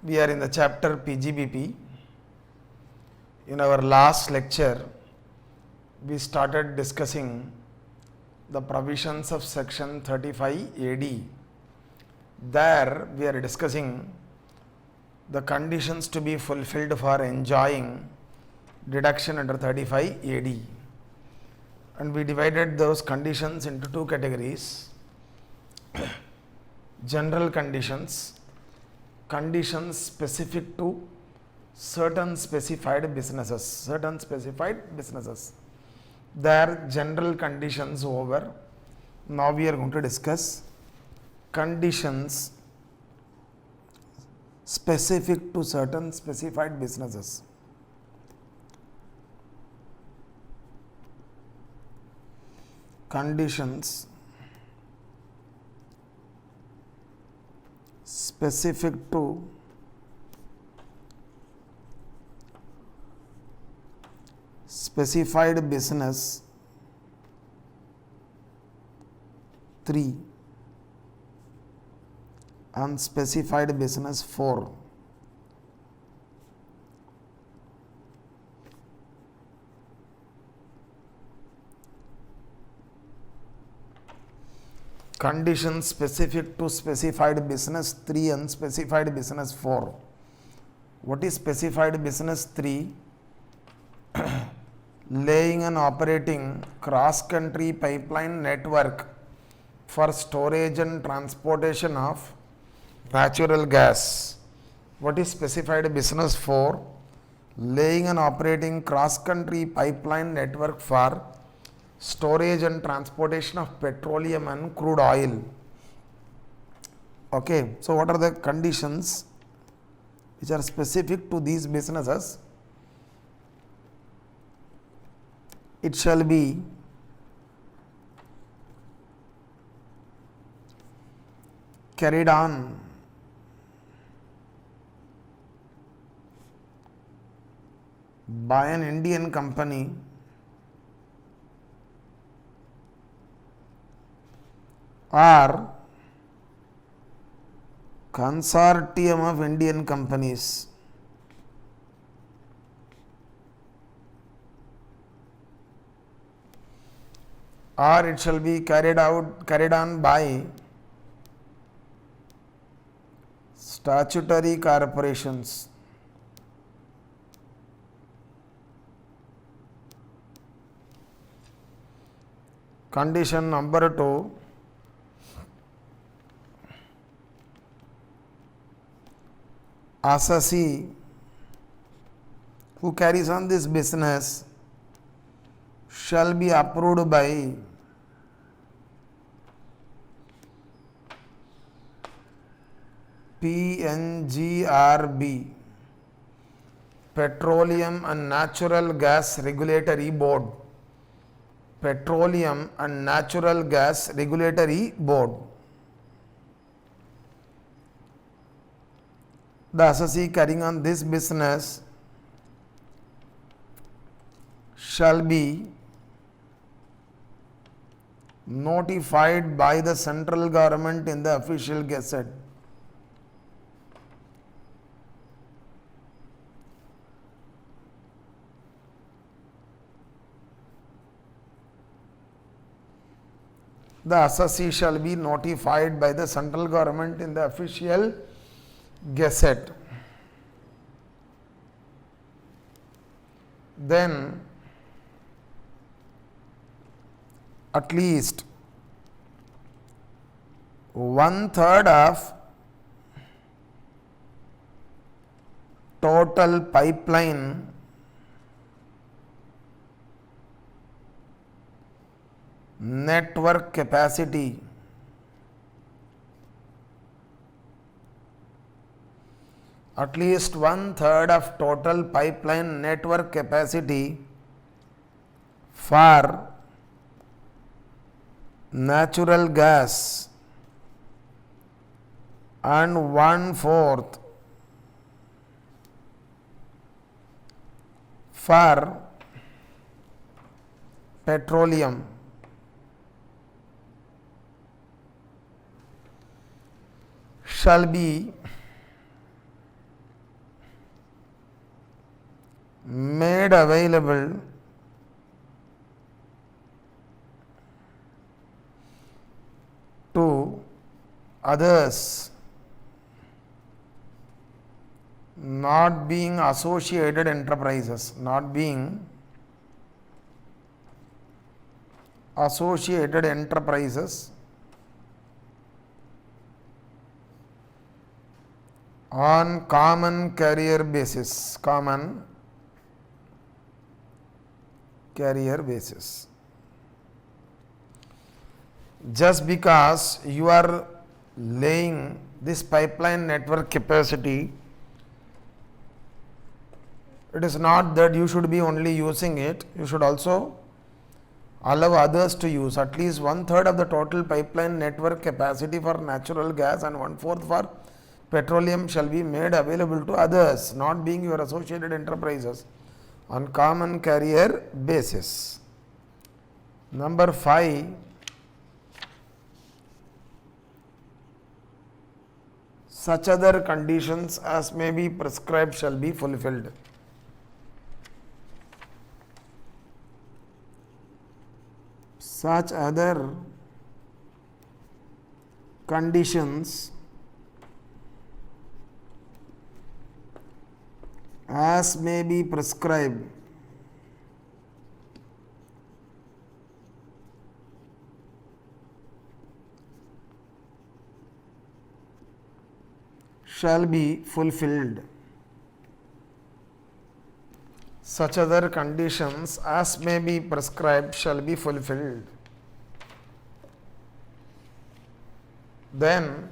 We are in the chapter PGBP. In our last lecture, we started discussing the provisions of section 35 AD. There we are discussing the conditions to be fulfilled for enjoying deduction under 35 AD. And we divided those conditions into two categories. General conditions, conditions specific to certain specified businesses. Their general conditions over. Now we are going to discuss conditions specific to certain specified businesses. Conditions specific to specified business 3 unspecified business 4. Conditions specific to specified business 3 unspecified business 4. What is specified business 3? Laying and operating cross-country pipeline network for storage and transportation of natural gas. What is specified business 4? Laying and operating cross-country pipeline network for storage and transportation of petroleum and crude oil. Okay, so what are the conditions which are specific to these businesses? It shall be carried on by an Indian company or consortium of Indian companies or it shall be carried on by statutory corporations condition number 2 assessee who carries on this business shall be approved by PNGRB, Petroleum and Natural Gas Regulatory Board. Petroleum and Natural Gas Regulatory Board. The assessee carrying on this business shall be notified by the central government in the official gazette. The assessee shall be notified by the central government in the official gazette. Then at least 1/3 of total pipeline network capacity at least 1/3 of total pipeline network capacity for natural gas and 1/4 for petroleum shall be made available to others not being associated enterprises, not being associated enterprises on common carrier basis, common carrier basis. Just because you are laying this pipeline network capacity, it is not that you should be only using it, you should also allow others to use. At least 1/3 of the total pipeline network capacity for natural gas and 1/4 for petroleum shall be made available to others, not being your associated enterprises, on common carrier basis. Number 5, such other conditions as may be prescribed shall be fulfilled. Such other conditions as may be prescribed shall be fulfilled. Such other conditions as may be prescribed shall be fulfilled. Then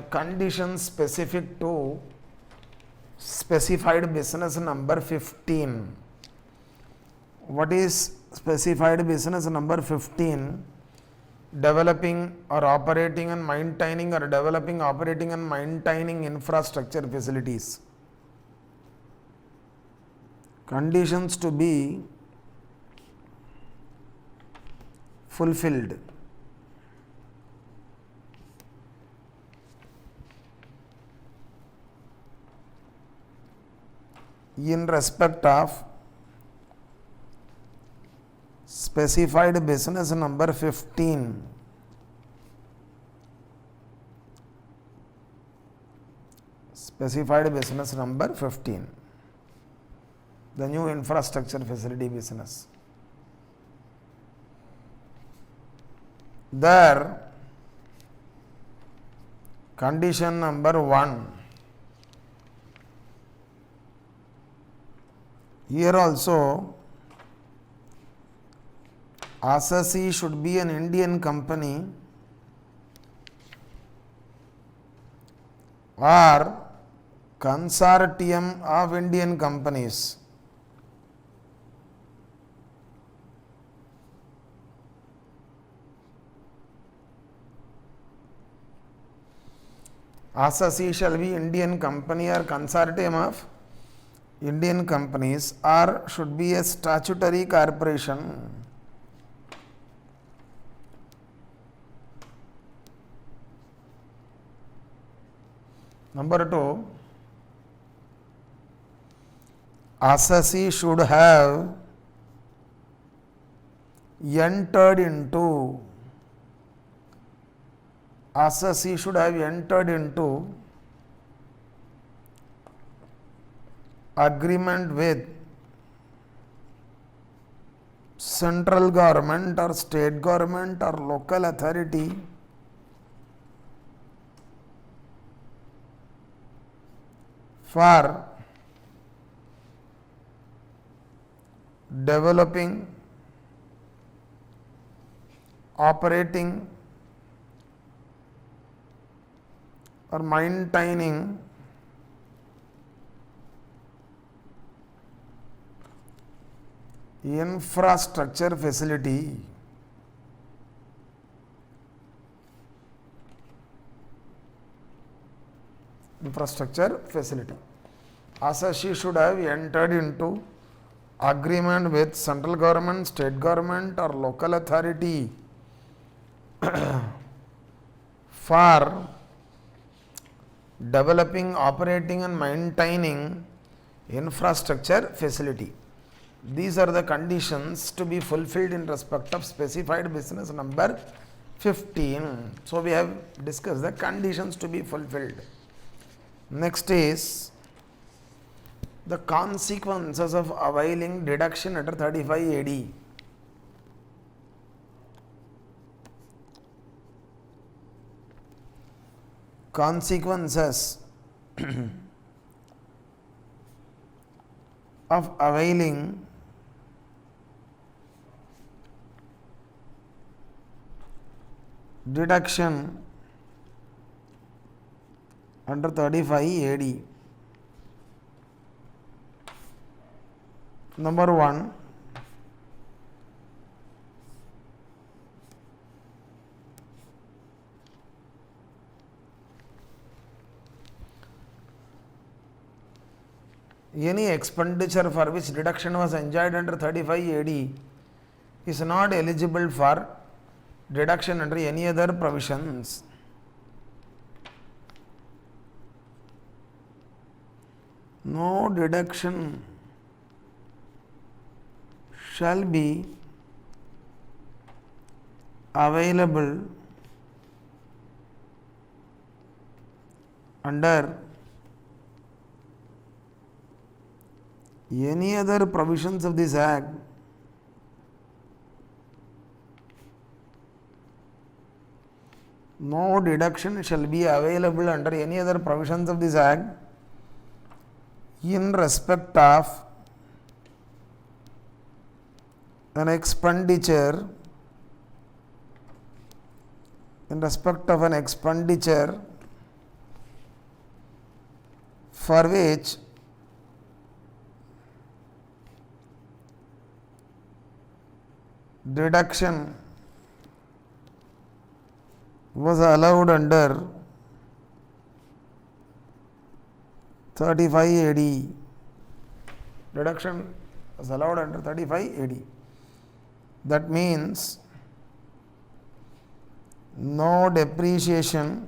conditions specific to specified business number 15. What is specified business number 15? Developing or operating and maintaining or developing, operating and maintaining infrastructure facilities. Conditions to be fulfilled. In respect of specified business number 15, specified business number 15, the new infrastructure facility business. There, condition number 1. Here also, Asahi should be an Indian company or consortium of Indian companies. Asahi shall be Indian company or consortium of Indian companies, or should be a statutory corporation. Number 2, Asahi should have entered into agreement with central government or state government or local authority for developing, operating or maintaining infrastructure facility. Infrastructure facility. Asahi should have entered into agreement with central government, state government or local authority for developing, operating and maintaining infrastructure facility. These are the conditions to be fulfilled in respect of specified business number 15. So we have discussed the conditions to be fulfilled. Next is the consequences of availing deduction under 35 AD. Consequences of availing deduction under 35 AD. Number 1, any expenditure for which deduction was enjoyed under 35 AD is not eligible for deduction under any other provisions. No deduction shall be available under any other provisions of this Act no deduction shall be available under any other provisions of this Act in respect of an expenditure for which deduction was allowed under 35 AD. Deduction was allowed under 35 AD. That means no depreciation,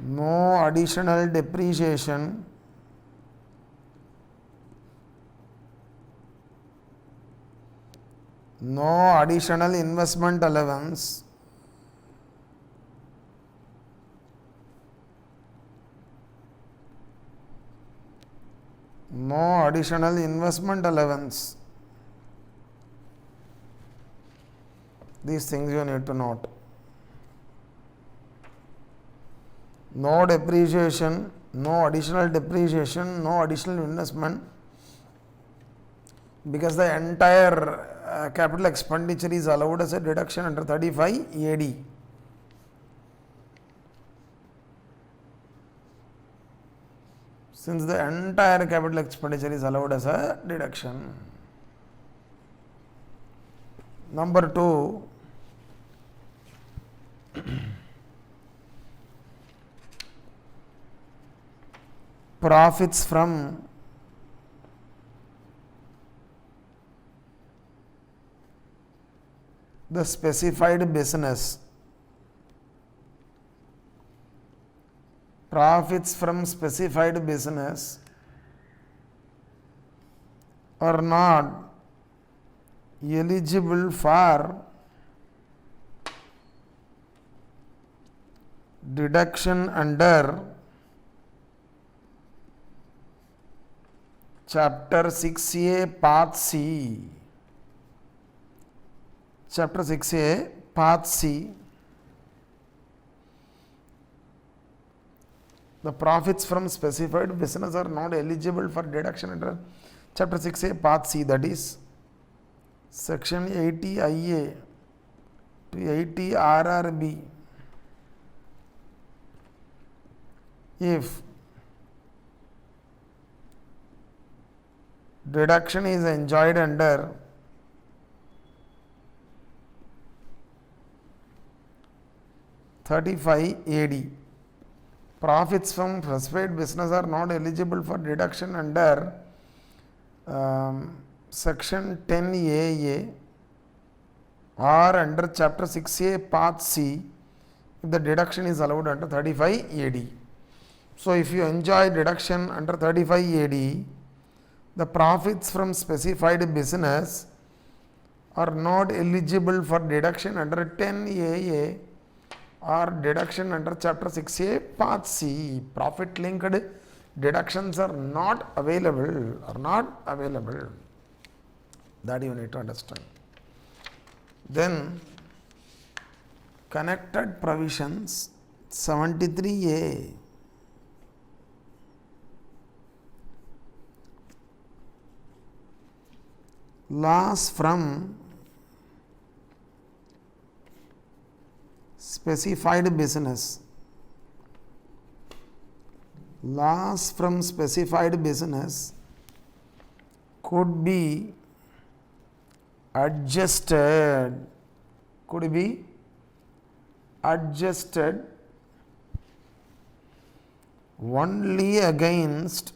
no additional depreciation, no additional investment allowance, no additional investment allowance. These things you need to note. No depreciation, no additional depreciation, no additional investment, because the entire capital expenditure is allowed as a deduction under 35 AD. Since the entire capital expenditure is allowed as a deduction. Number 2, profits from the specified business. Profits from specified business are not eligible for deduction under Chapter 6A Part C. Chapter 6A Part C. The profits from specified business are not eligible for deduction under Chapter 6A Part C, that is Section 80 IA to 80 RRB. If deduction is enjoyed under (35) AD, profits from specified business are not eligible for deduction under Section 10 AA or under Chapter 6A Part C if the deduction is allowed under 35 AD. So if you enjoy deduction under 35 AD, the profits from specified business are not eligible for deduction under 10 AA or deduction under chapter 6A part C. Profit linked deductions are not available, that you need to understand. Then connected provisions 73A. Loss from specified business. Loss from specified business could be adjusted, only against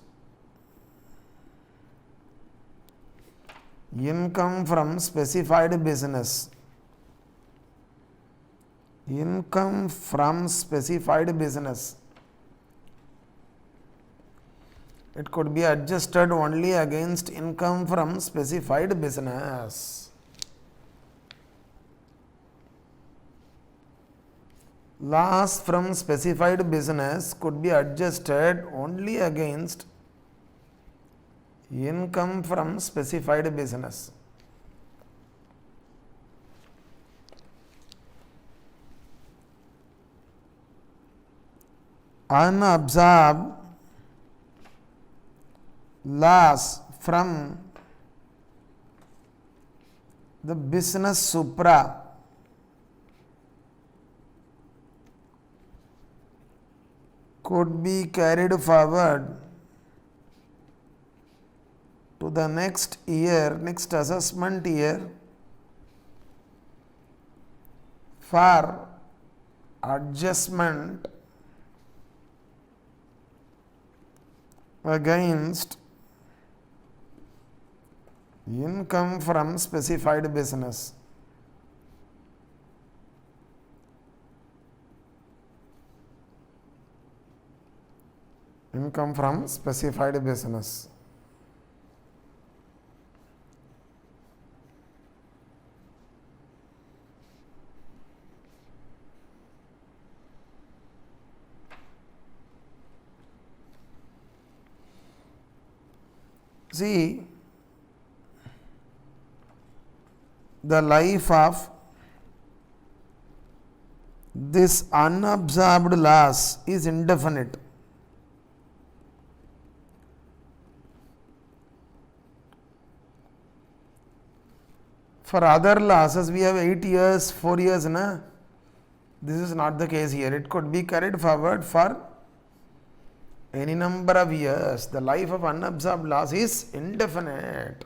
income from specified business. Income from specified business. It could be adjusted only against income from specified business. Loss from specified business could be adjusted only against income from specified business. Unabsorbed loss from the business supra could be carried forward to the next assessment year for adjustment against income from specified business. Income from specified business. See, the life of this unabsorbed loss is indefinite. For other losses, we have 8 years, 4 years. Na? This is not the case here. It could be carried forward for any number of years. The life of unabsorbed loss is indefinite.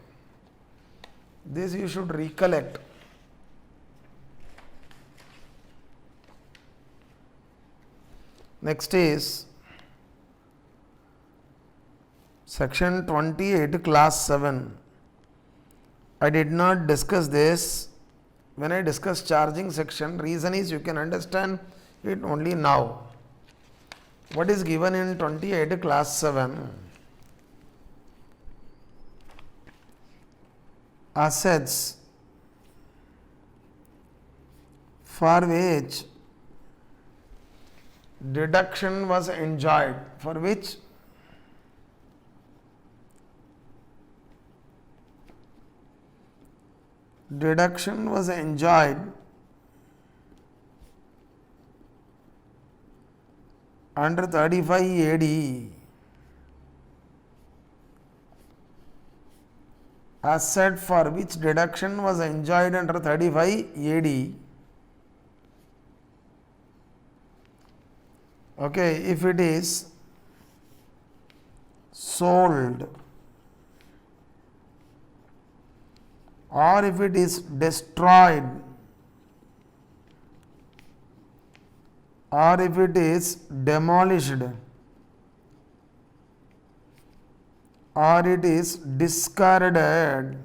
This you should recollect. Next is section 28, class 7. I did not discuss this when I discussed charging section. Reason is you can understand it only now. What is given in 28 class 7? Assets for which deduction was enjoyed. For which deduction was enjoyed under 35 AD. Asset for which deduction was enjoyed under 35 AD. Okay, if it is sold or if it is destroyed or if it is demolished or it is discarded,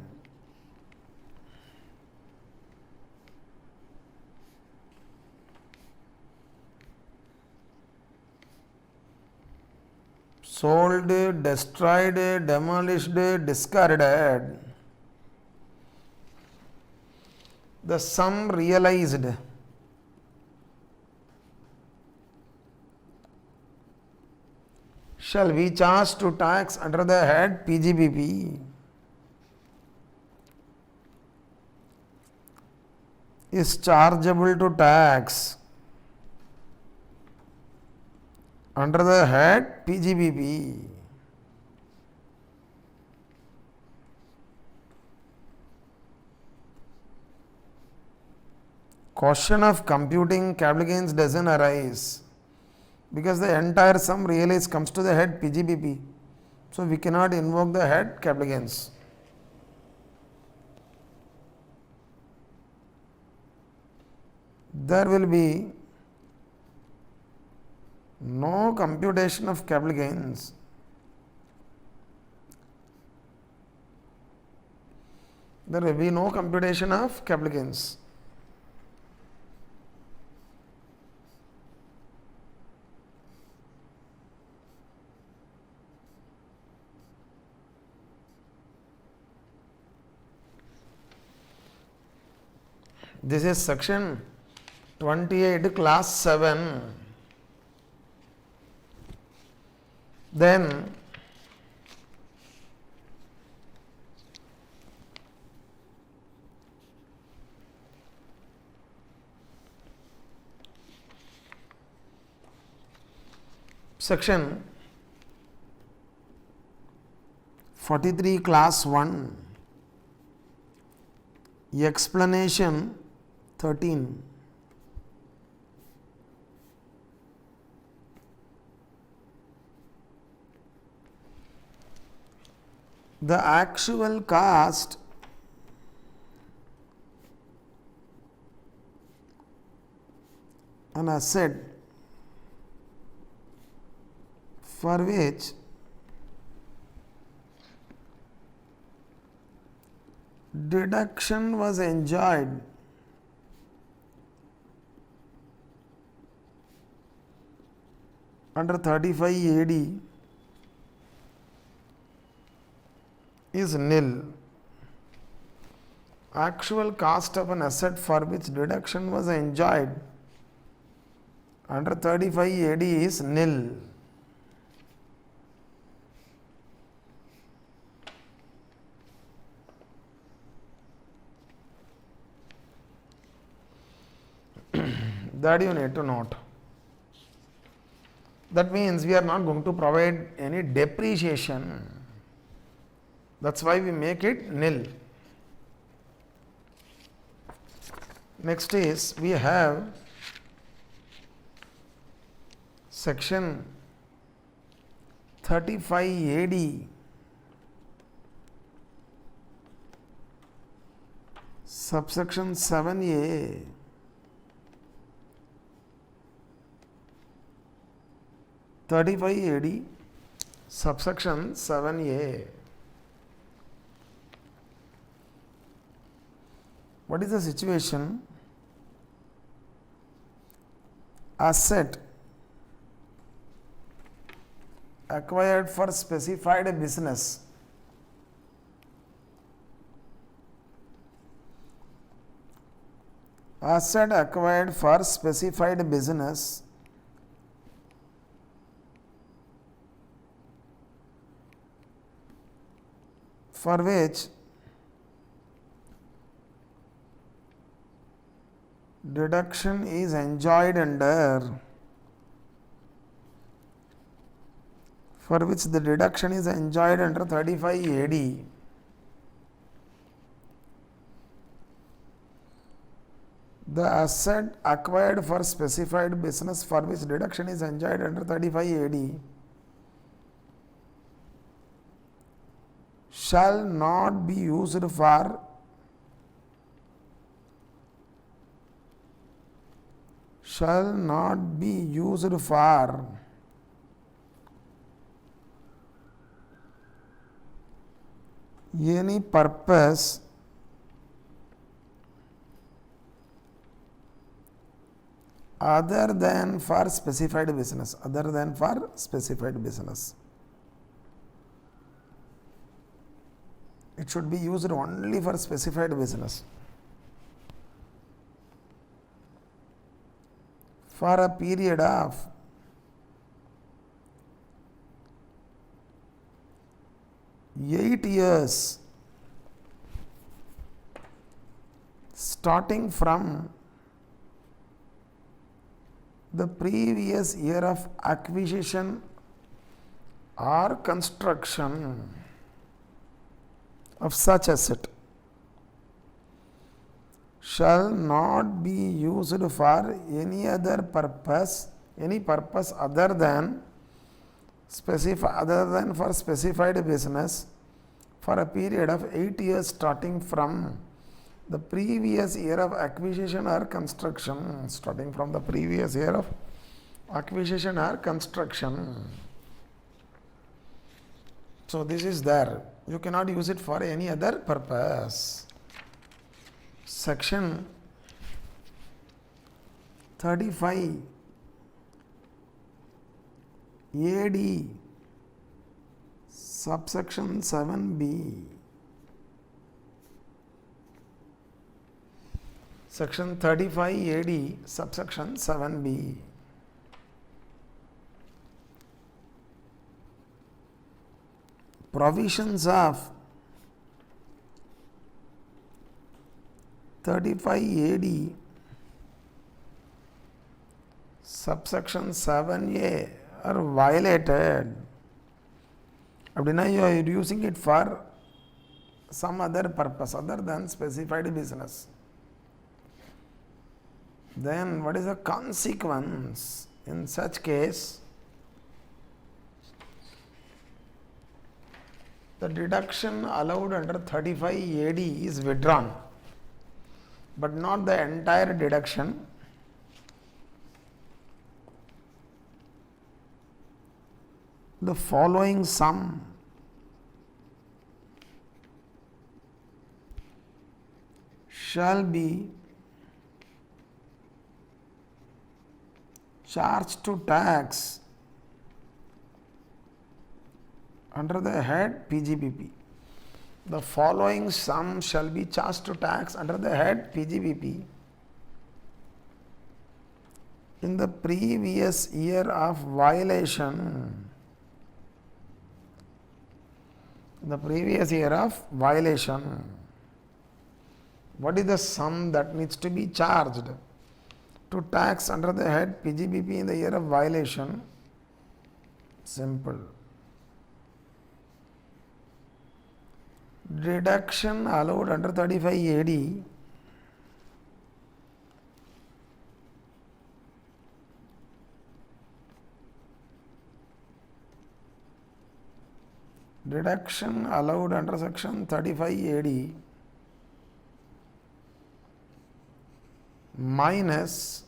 sold, destroyed, demolished, discarded. The sum realized shall be charged to tax under the head PGBP is chargeable to tax under the head PGBP. Question of computing capital gains doesn't arise because the entire sum realized comes to the head PGBP. So we cannot invoke the head capital gains. There will be no computation of capital gains. There will be no computation of capital gains. This is section 28, class 7. Then section 43, class 1, explanation 13. The actual cost an asset for which deduction was enjoyed under 35 AD is nil. Actual cost of an asset for which deduction was enjoyed under 35 AD is nil. That you need to note. That means we are not going to provide any depreciation. That's why we make it nil. Next is we have section 35 AD, subsection 7A. AD, subsection 7A. What is the situation? Asset acquired for specified business asset acquired for specified business for which deduction is enjoyed under, for which the deduction is enjoyed under 35 AD. The asset acquired for specified business for which deduction is enjoyed under 35 AD shall not be used for any purpose other than for specified business. It should be used only for specified business. For a period of eight years, starting from the previous year of acquisition or construction of such asset, shall not be used for any purpose other than for specified business for a period of 8 years starting from the previous year of acquisition or construction. Starting from the previous year of acquisition or construction. So this is there. You cannot use it for any other purpose. Section 35 AD subsection 7b. Section 35 AD subsection 7b. Provisions of 35 AD subsection 7a are violated. Abdina, you are using it for some other purpose other than specified business. Then what is the consequence? In such case, the deduction allowed under 35 AD is withdrawn, but not the entire deduction. The following sum shall be charged to tax under the head PGBP. The following sum shall be charged to tax under the head PGBP in the previous year of violation. The previous year of violation. What is the sum that needs to be charged to tax under the head PGBP in the year of violation? Simple. Deduction allowed under 35 AD deduction allowed under section 35 AD minus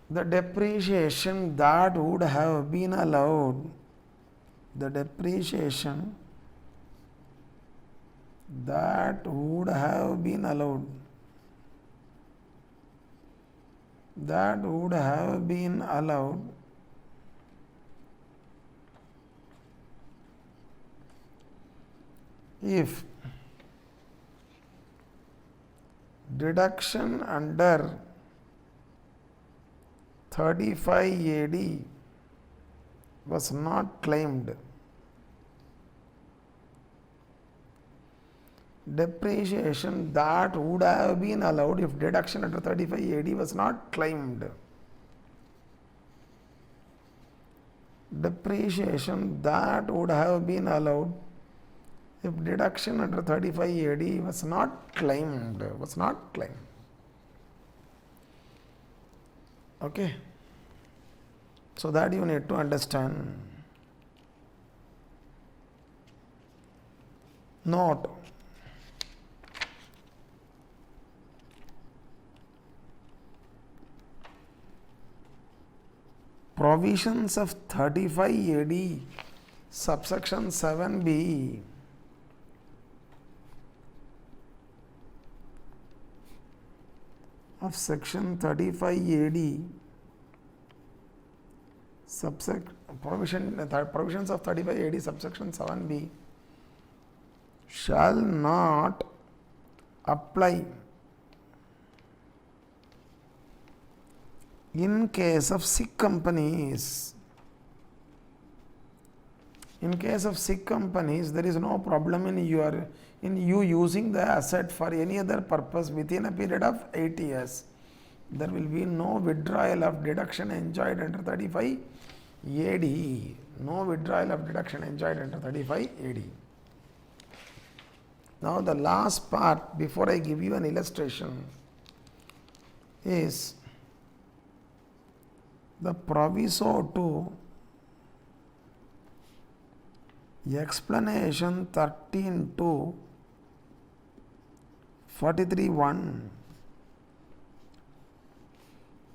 the depreciation that would have been allowed, the depreciation that would have been allowed, if deduction under 35 AD was not claimed. Depreciation that would have been allowed if deduction under 35 AD was not claimed. Depreciation that would have been allowed if deduction under 35 AD was not claimed. Okay. So that you need to understand. Note. Provisions of 35 AD subsection 7b of section 35 AD provisions of 35 AD subsection 7b shall not apply in case of sick companies. In case of sick companies, there is no problem in you using the asset for any other purpose within a period of 8 years. There will be no withdrawal of deduction enjoyed under 35 AD. No withdrawal of deduction enjoyed under 35 AD. Now the last part before I give you an illustration is the proviso to explanation 13 to 43.1.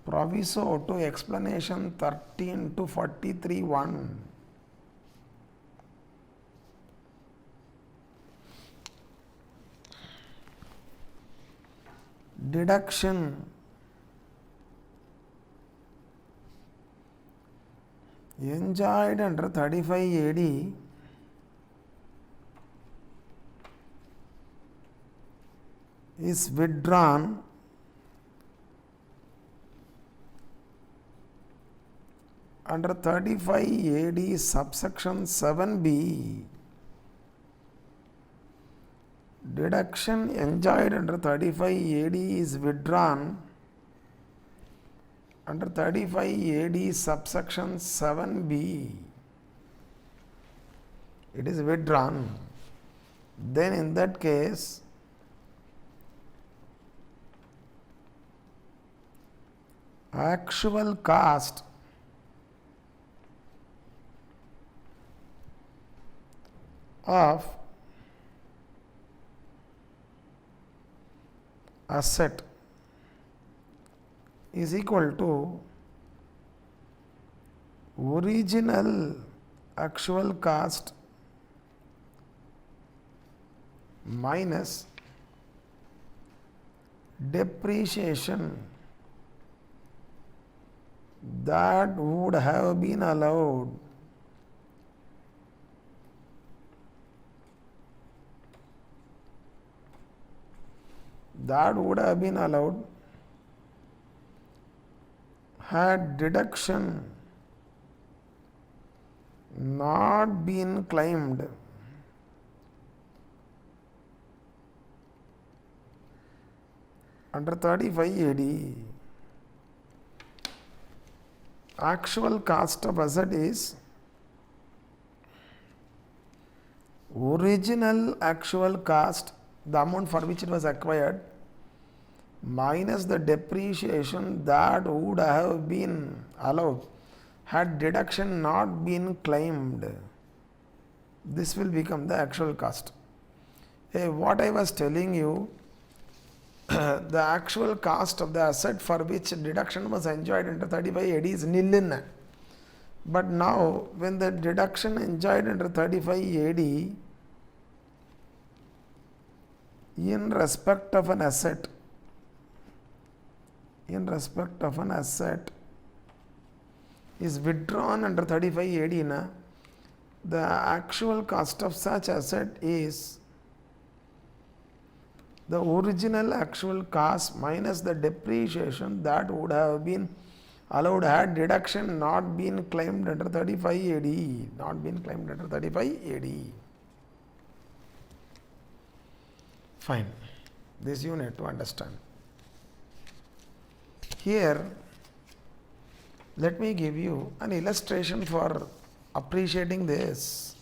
Proviso to explanation 13 to 43.1. Deduction enjoyed under 35 AD is withdrawn under 35 AD subsection 7b. Deduction enjoyed under 35 AD is withdrawn under 35 AD subsection 7b. It is withdrawn. Then in that case, actual cost of asset is equal to original actual cost minus depreciation that would have been allowed had deduction not been claimed under 35 AD. Actual cost of asset is original actual cost, the amount for which it was acquired, minus the depreciation that would have been allowed had deduction not been claimed. This will become the actual cost. What I was telling you, the actual cost of the asset for which deduction was enjoyed under 35 AD is nil in. But now when the deduction enjoyed under 35 AD in respect of an asset is withdrawn under 35 AD, the actual cost of such asset is the original actual cost minus the depreciation that would have been allowed had deduction not been claimed under 35 AD. Fine. This you need to understand. Here, let me give you an illustration for appreciating this.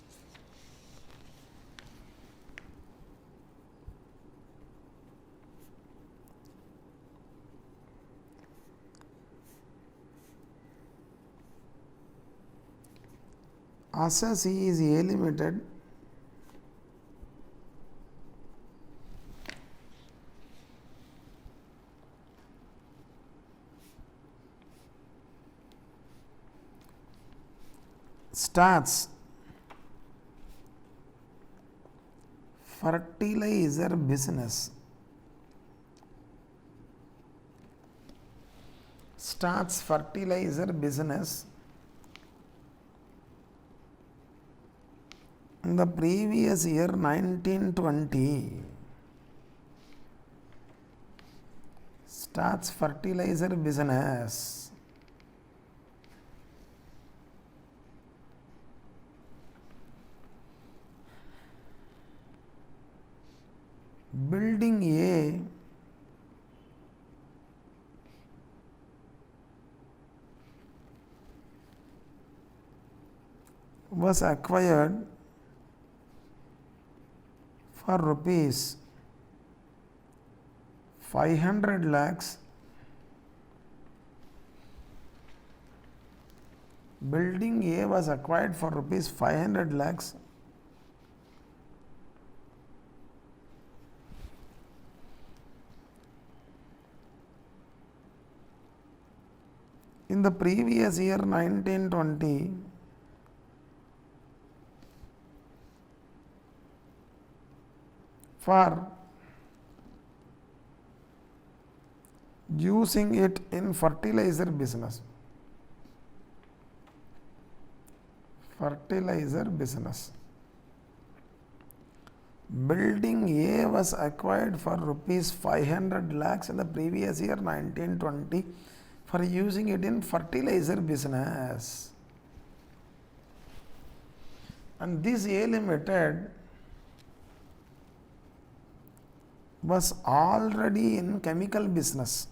Assess is A Limited starts fertilizer business. In the previous year 1920 starts fertilizer business. Building A was acquired for rupees 500 lakhs. Building A was acquired for rupees 500 lakhs. In the previous year 1920, for using it in fertilizer business. Fertilizer business. Building A was acquired for rupees 500 lakhs in the previous year 1920 for using it in fertilizer business. And this A Limited was already in chemical business,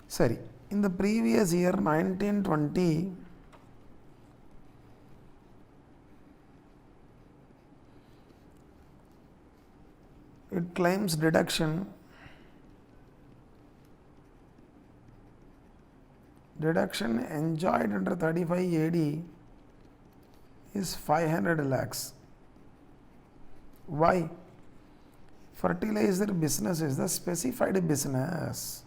Sorry, in the previous year 1920, it claims deduction enjoyed under 35 AD is 500 lakhs. Why? Fertilizer business is the specified business.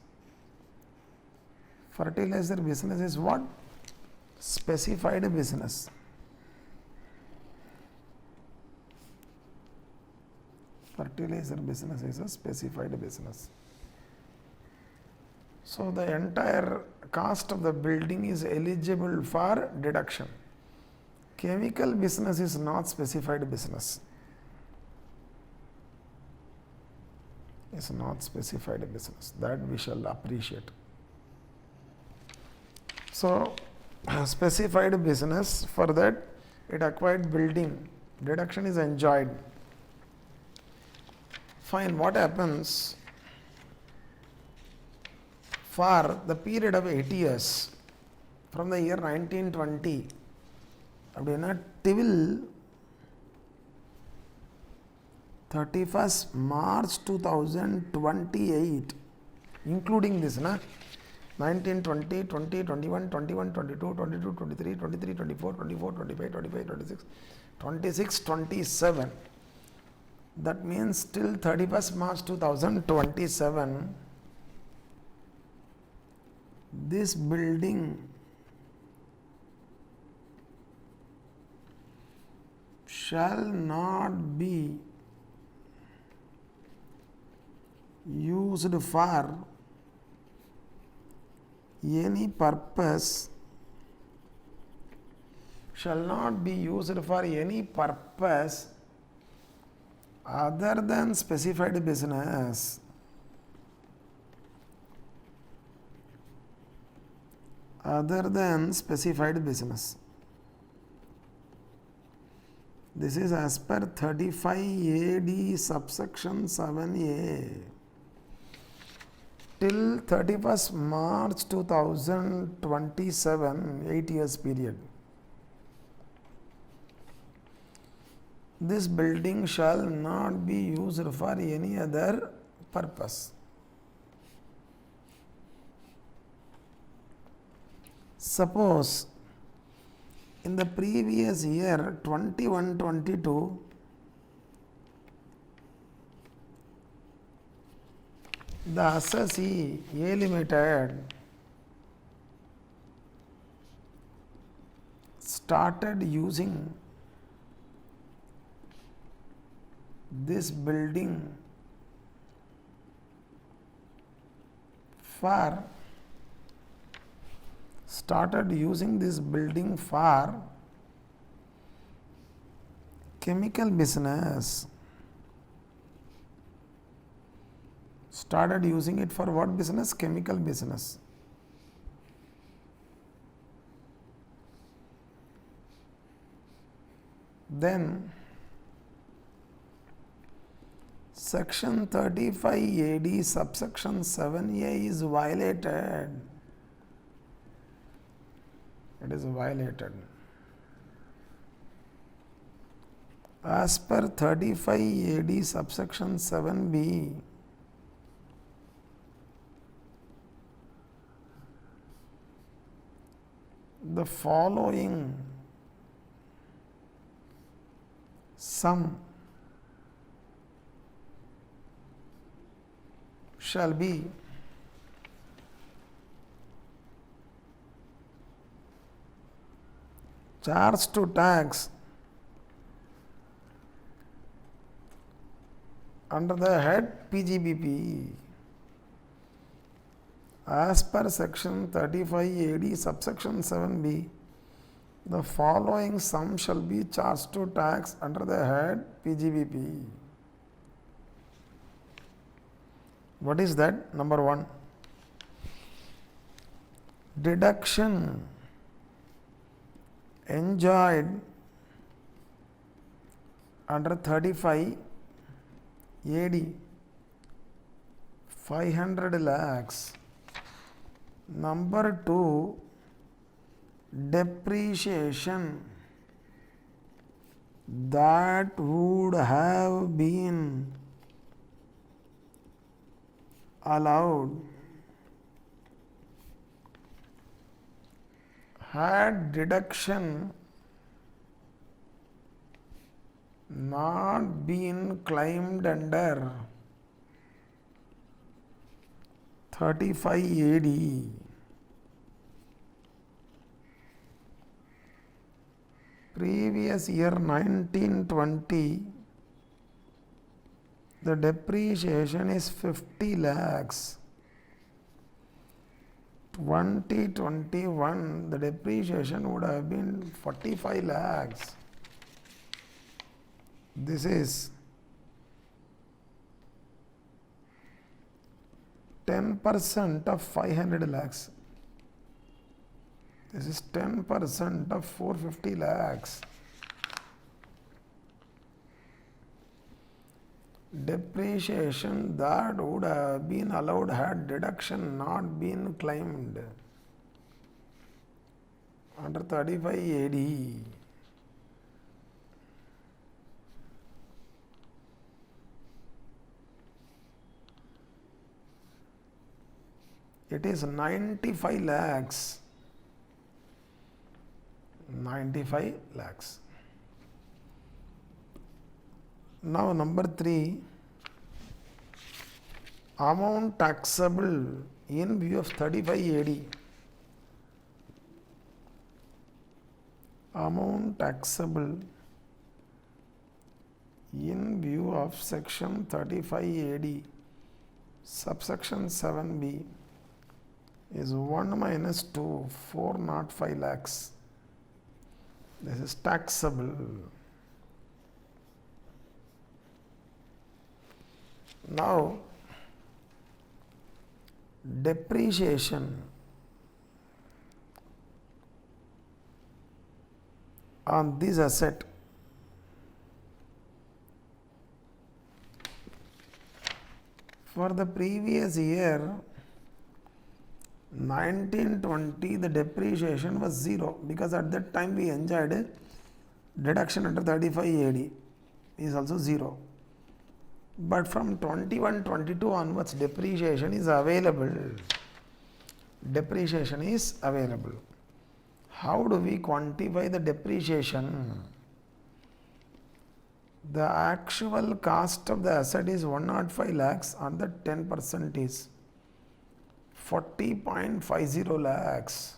Fertilizer business is what? Specified business. Fertilizer business is a specified business. So the entire cost of the building is eligible for deduction. Chemical business is not specified business. It's not specified business. That we shall appreciate. So specified business, for that it acquired building, deduction is enjoyed. Fine, what happens for the period of 8 years from the year 1920 till 31st March 2028, including this, 19, 20, 20, 21, 21, 22, 22, 23, 23, 24, 24, 25, 25, 26, 26, 27. That means till 31st March 2027, this building shall not be used for any purpose, other than specified business. This is as per 35 AD subsection 7A. Till 31st March 2027, 8 years period. This building shall not be used for any other purpose. Suppose in the previous year 21-22, the assessee A Limited started using this building for started using this building for chemical business. Started using it for what business? Chemical business. Then section 35 AD subsection 7A is violated. It is violated. As per 35 AD subsection 7B, the following sum shall be charged to tax under the head PGBP. As per section 35 AD subsection 7B, the following sum shall be charged to tax under the head PGBP. What is that? Number 1, deduction enjoyed under 35 AD 500 lakhs. Number 2, depreciation that would have been allowed had deduction not been claimed under 35 AD. Previous year 1920, the depreciation is 50 lakhs. 2021, the depreciation would have been 45 lakhs. This is 10% of 500 lakhs. This is 10% of 450 lakhs. Depreciation that would have been allowed had deduction not been claimed under 35 AD. It is 95 lakhs. 95 lakhs. Now number 3, amount taxable in view of 35 AD. Amount taxable in view of section 35 AD subsection 7B is 1 minus 2, 405 lakhs. This is taxable. Now, depreciation on this asset for the previous year 1920, the depreciation was 0 because at that time we enjoyed deduction under 35 AD is also 0. But from 21-22 onwards, depreciation is available. Depreciation is available. How do we quantify the depreciation? The actual cost of the asset is 105 lakhs and the 10% is 40.50 lakhs.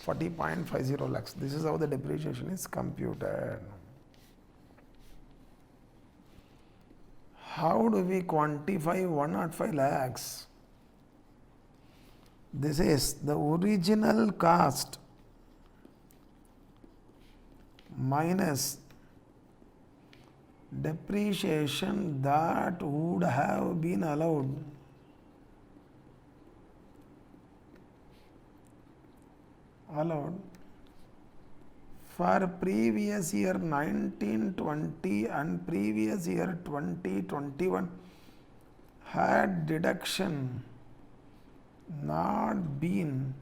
40.50 lakhs. This is how the depreciation is computed. how do we quantify 105 lakhs? This is the original cost minus depreciation that would have been allowed for previous year 1920 and previous year 2021 had deduction not been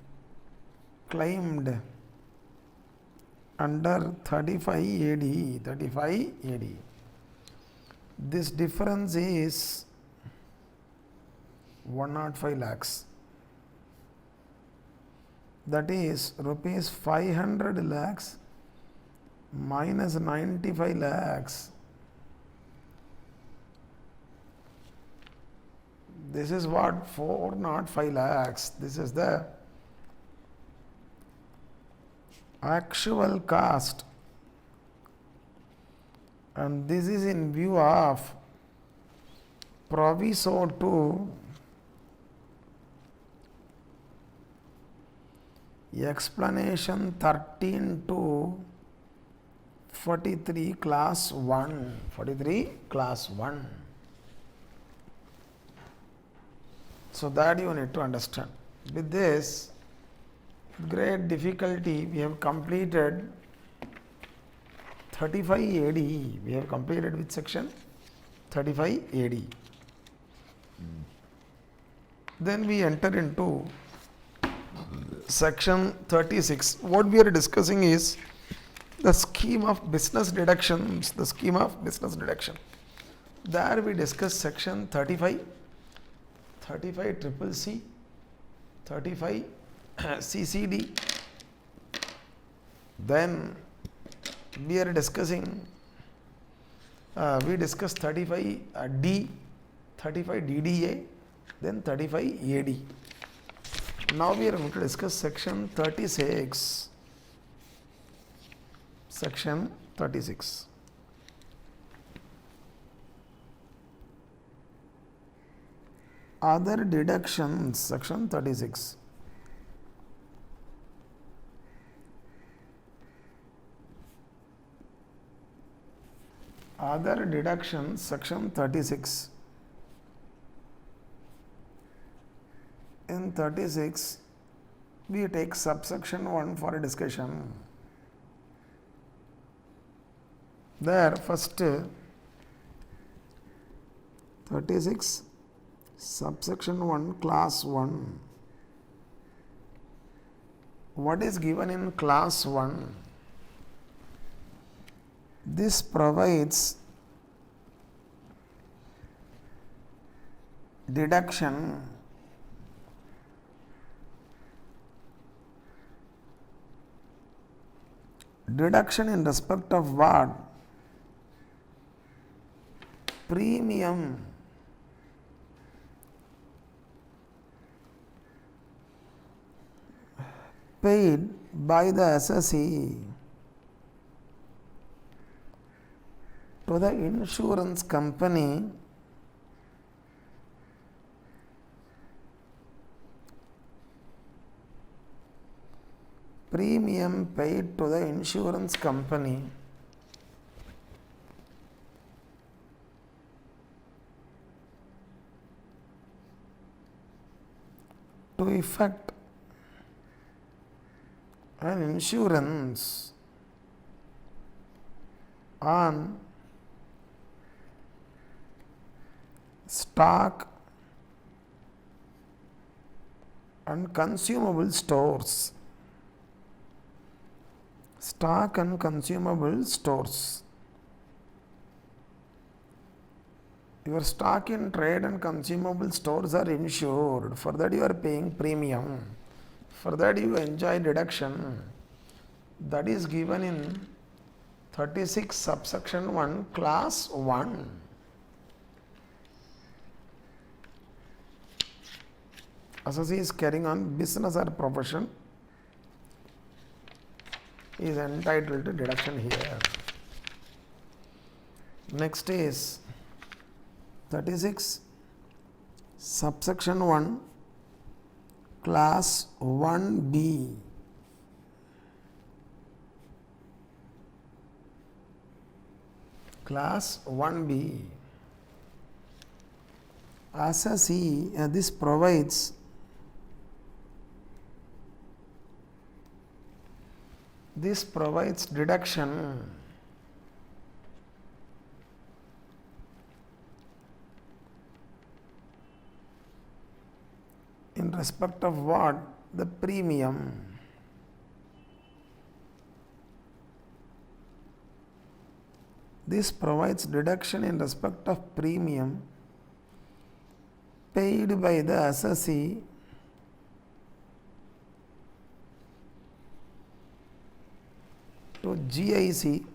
claimed under 35 AD. This difference is 105 lakhs. That is rupees 500 lakhs minus 95 lakhs. This is what? 405 lakhs. This is the actual cost, and this is in view of proviso to explanation 13 to 43 class 1. So that you need to understand. With this great difficulty, we have completed 35 AD. We have completed with section 35 AD. Then we enter into section 36. What we are discussing is the scheme of business deductions. There we discuss section 35, 35 triple C, 35 CCD. Then we are discussing, we discussed 35 D, 35 DDA, then 35 AD. Now we are going to discuss section 36. Section 36. Other deductions, section 36. Other deductions, section 36. In 36, we take subsection 1 for a discussion. There, first 36, subsection 1, class 1. What is given in class 1? This provides deduction in respect of what? Premium paid by the assessee to the insurance company premium paid to the insurance company to effect an insurance on stock and consumable stores. Stock and consumable stores. Your stock in trade and consumable stores are insured. For that you are paying premium. For that you enjoy deduction. That is given in 36 subsection 1 class 1. Assessee is carrying on business or profession, is entitled to deduction here. Next is 36 subsection 1 class 1B. Class 1B. Assess this provides deduction in respect of what? The premium. This provides deduction in respect of premium paid by the assessee to GIC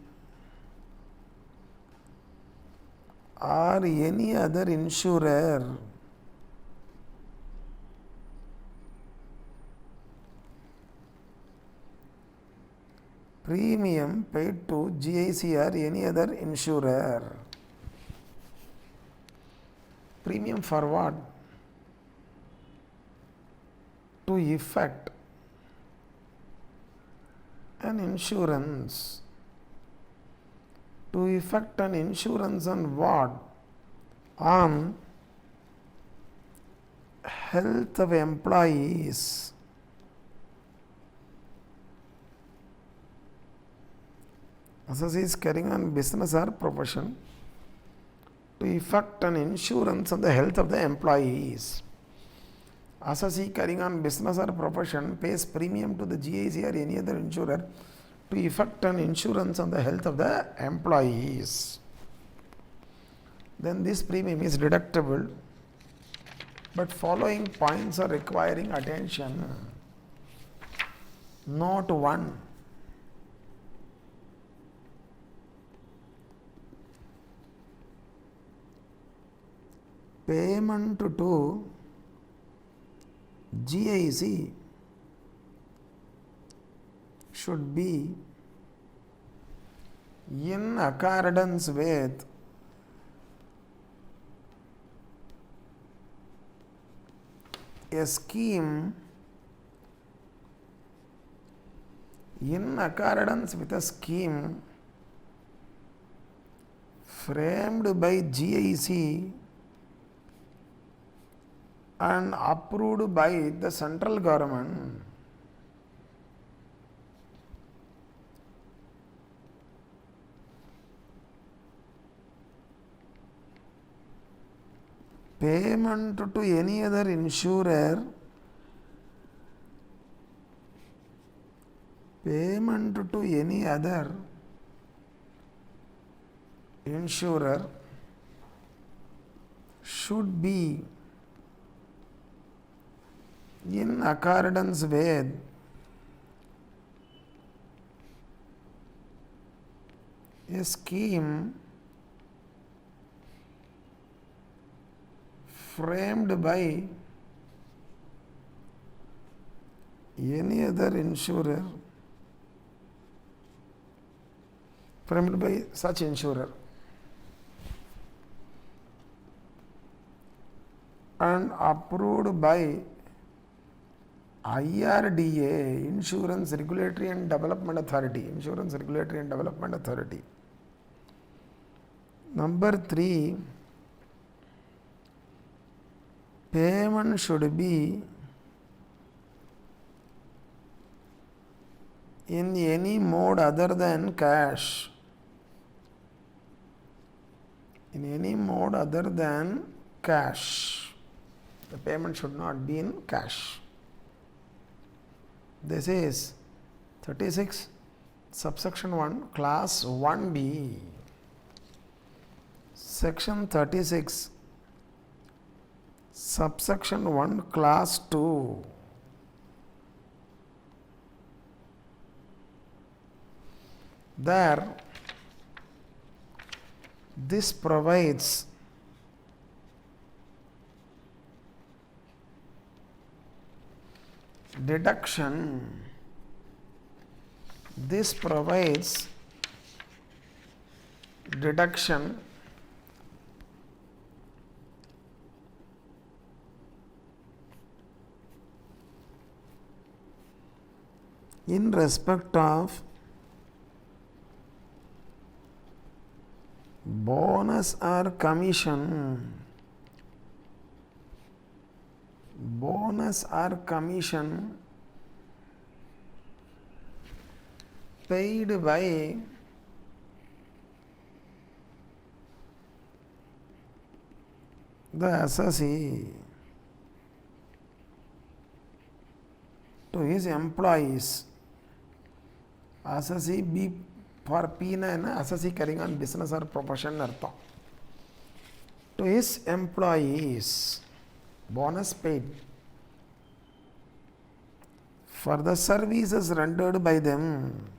or any other insurer premium paid to GIC or any other insurer. Premium for what? To effect an insurance. To effect an insurance on what? On health of employees. Assessee is carrying on business or profession to effect an insurance on the health of the employees. Assessee carrying on business or profession pays premium to the GIC or any other insurer to effect an insurance on the health of the employees. Then this premium is deductible, but following points are requiring attention. Note 1. Payment to GIC should be in accordance with a scheme framed by GIC and approved by the central government. Payment to any other insurer, should be in accordance with a scheme framed by any other insurer, framed by such insurer, and approved by IRDA, Insurance Regulatory and Development Authority. Number 3, payment should be in any mode other than cash. The payment should not be in cash. This is 36 subsection 1 class 1B. Section 36 subsection 1 class 2. There this provides deduction. This provides deduction in respect of bonus or commission, paid by the assessee to his employees. Assessee B for P na assessee carrying on business or profession artham. To his employees, bonus paid for the services rendered by them.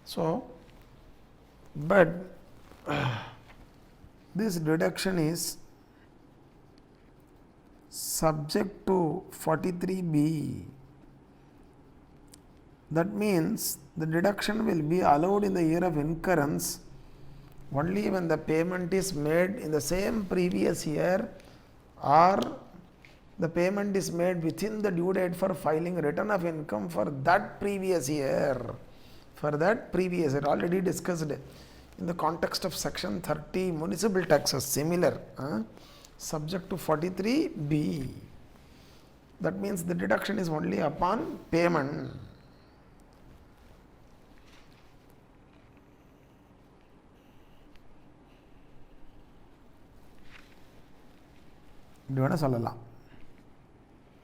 So, but this deduction is subject to 43B. That means the deduction will be allowed in the year of incurrence only when the payment is made in the same previous year or the payment is made within the due date for filing return of income for that previous year. Already discussed in the context of section 30 municipal taxes, similar, subject to 43B. That means the deduction is only upon payment.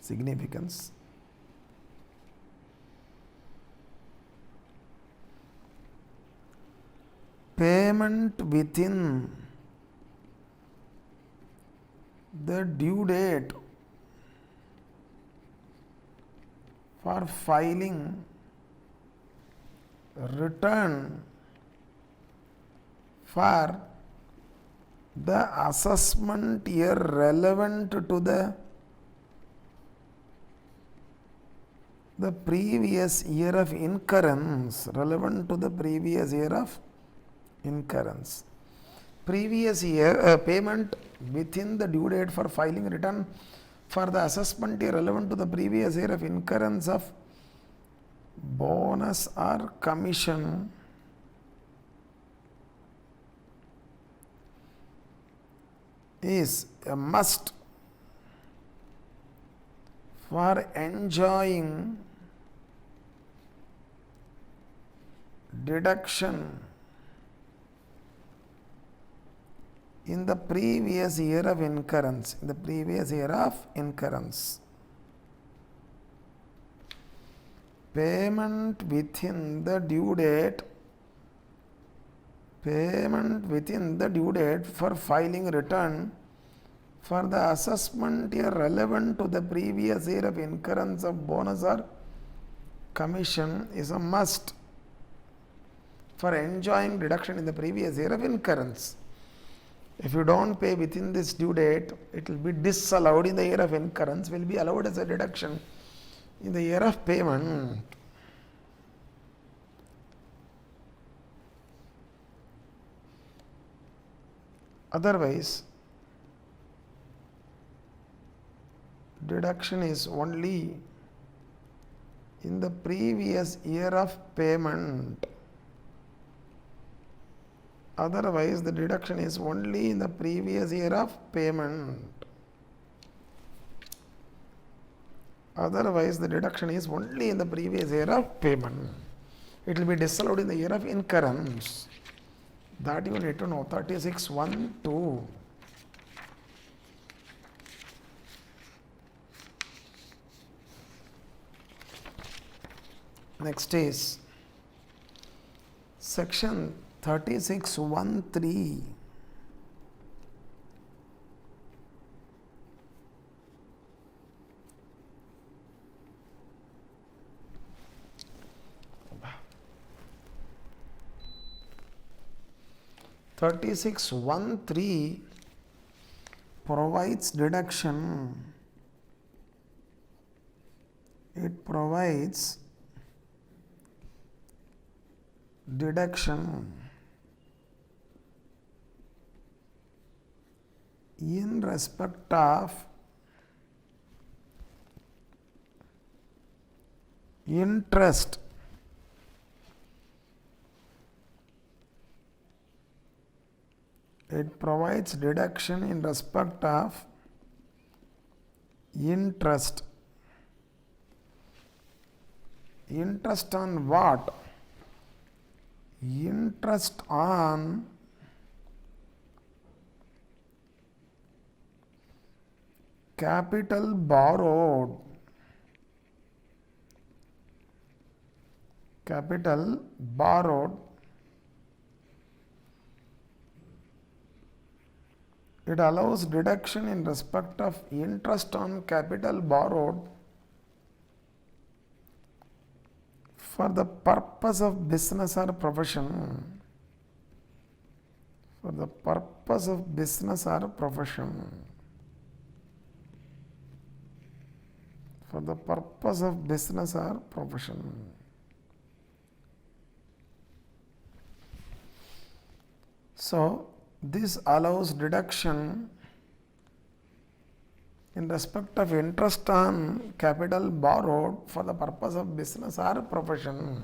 Significance. Payment within the due date for filing return for the assessment year relevant to the previous year of incurrence, previous year payment within the due date for filing return for the assessment year relevant to the previous year of incurrence of bonus or commission is a must for enjoying deduction in the previous year of incurrence. Payment within the due date for filing return for the assessment year relevant to the previous year of incurrence of bonus or commission is a must for enjoying deduction in the previous year of incurrence. If you don't pay within this due date, it will be disallowed in the year of incurrence, will be allowed as a deduction in the year of payment. Otherwise, deduction is only in the previous year of payment. Otherwise, the deduction is only in the previous year of payment. It will be disallowed in the year of incurrence. That you need to know. 36(1)(2). Next is section 36(1)(3). Provides deduction. It provides deduction in respect of interest it provides deduction in respect of interest. Interest on what? Interest on capital borrowed. Capital borrowed. It allows deduction in respect of interest on capital borrowed for the purpose of business or profession. For the purpose of business or profession. For the purpose of business or profession. So, this allows deduction in respect of interest on capital borrowed for the purpose of business or profession.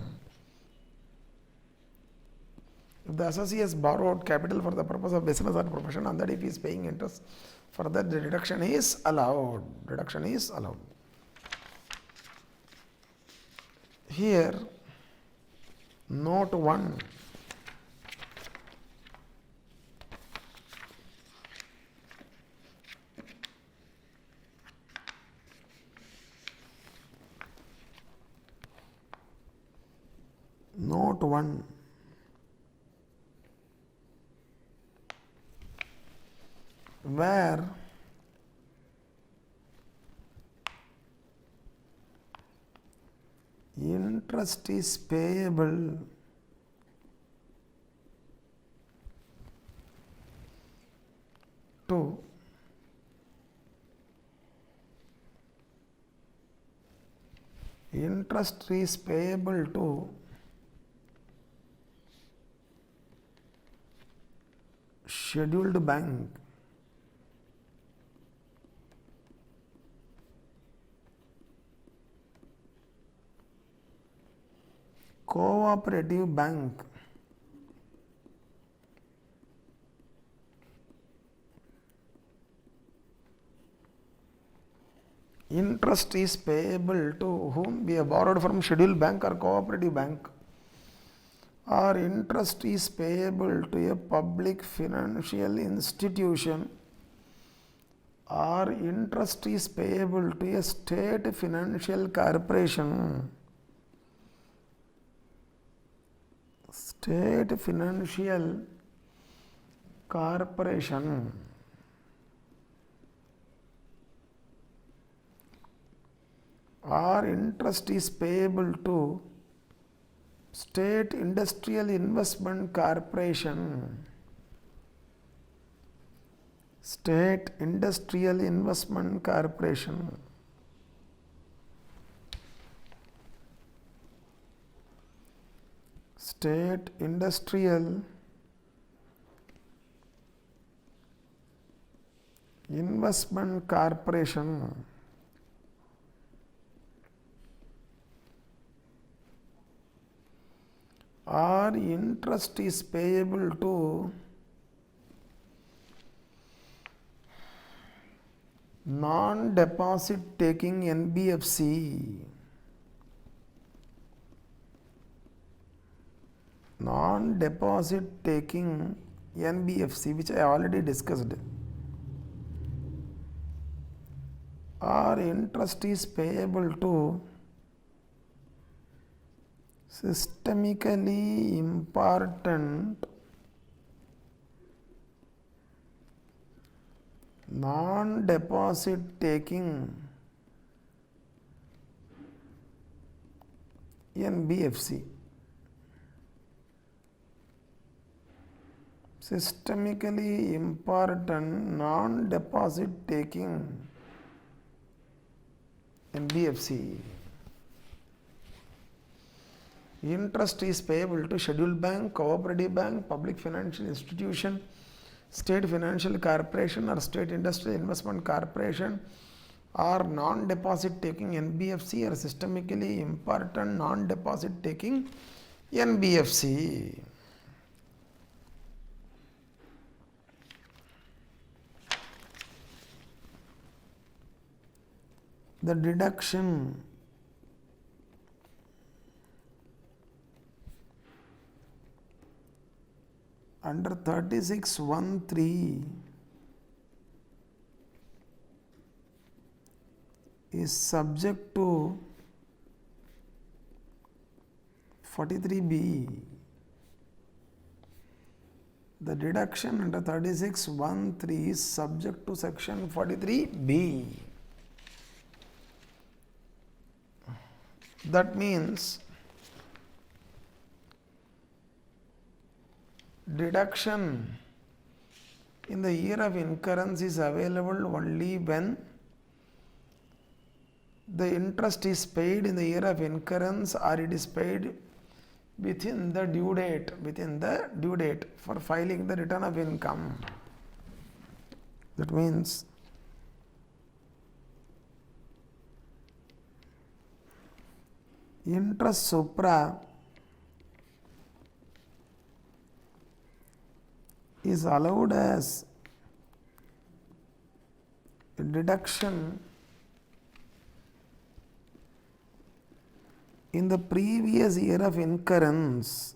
If the assessee has borrowed capital for the purpose of business or profession, and that if he is paying interest, for that the deduction is allowed. Deduction is allowed. Here, note 1. Note 1. Where interest is payable to scheduled bank. Cooperative bank. Interest is payable to whom? We have borrowed from scheduled bank or cooperative bank. Or interest is payable to a public financial institution, or interest is payable to a state financial corporation. State financial corporation. Or interest is payable to State Industrial Investment Corporation. State Industrial Investment Corporation. State Industrial Investment Corporation. Or interest is payable to non-deposit taking NBFC. Non-deposit taking NBFC, which I already discussed. Or interest is payable to systemically important non-deposit taking NBFC. Systemically important non-deposit taking NBFC. Interest is payable to scheduled bank, cooperative bank, public financial institution, state financial corporation or state industrial investment corporation or non-deposit taking NBFC or systemically important non-deposit taking NBFC. The deduction under 36(1)(3) is subject to 43B. The deduction under 36(1)(3) is subject to section 43B. That means deduction in the year of incurrence is available only when the interest is paid in the year of incurrence or it is paid within the due date for filing the return of income. That means interest supra is allowed as a deduction in the previous year of incurrence.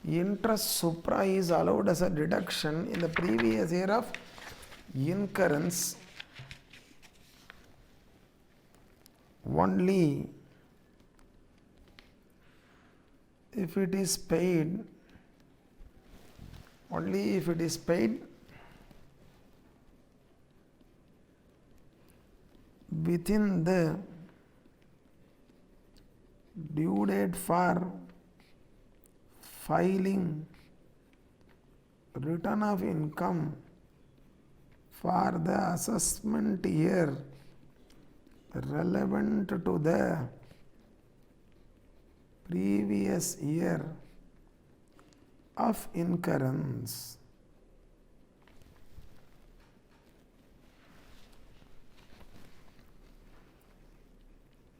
Interest supra is allowed as a deduction in the previous year of incurrence only if it is paid within the due date for filing return of income for the assessment year relevant to the previous year of incurrence.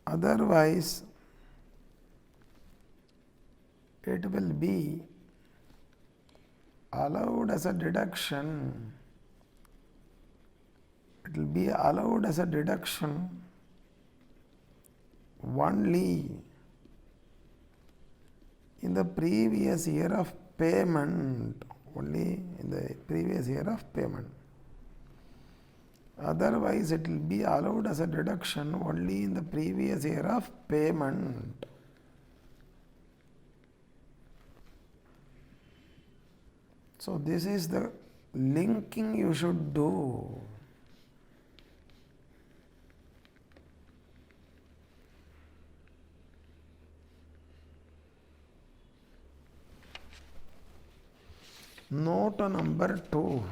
Otherwise, it will be allowed as a deduction. It will be allowed as a deduction only in the previous year of payment. Otherwise, it will be allowed as a deduction only in the previous year of payment. So, this is the linking you should do. Note number 2.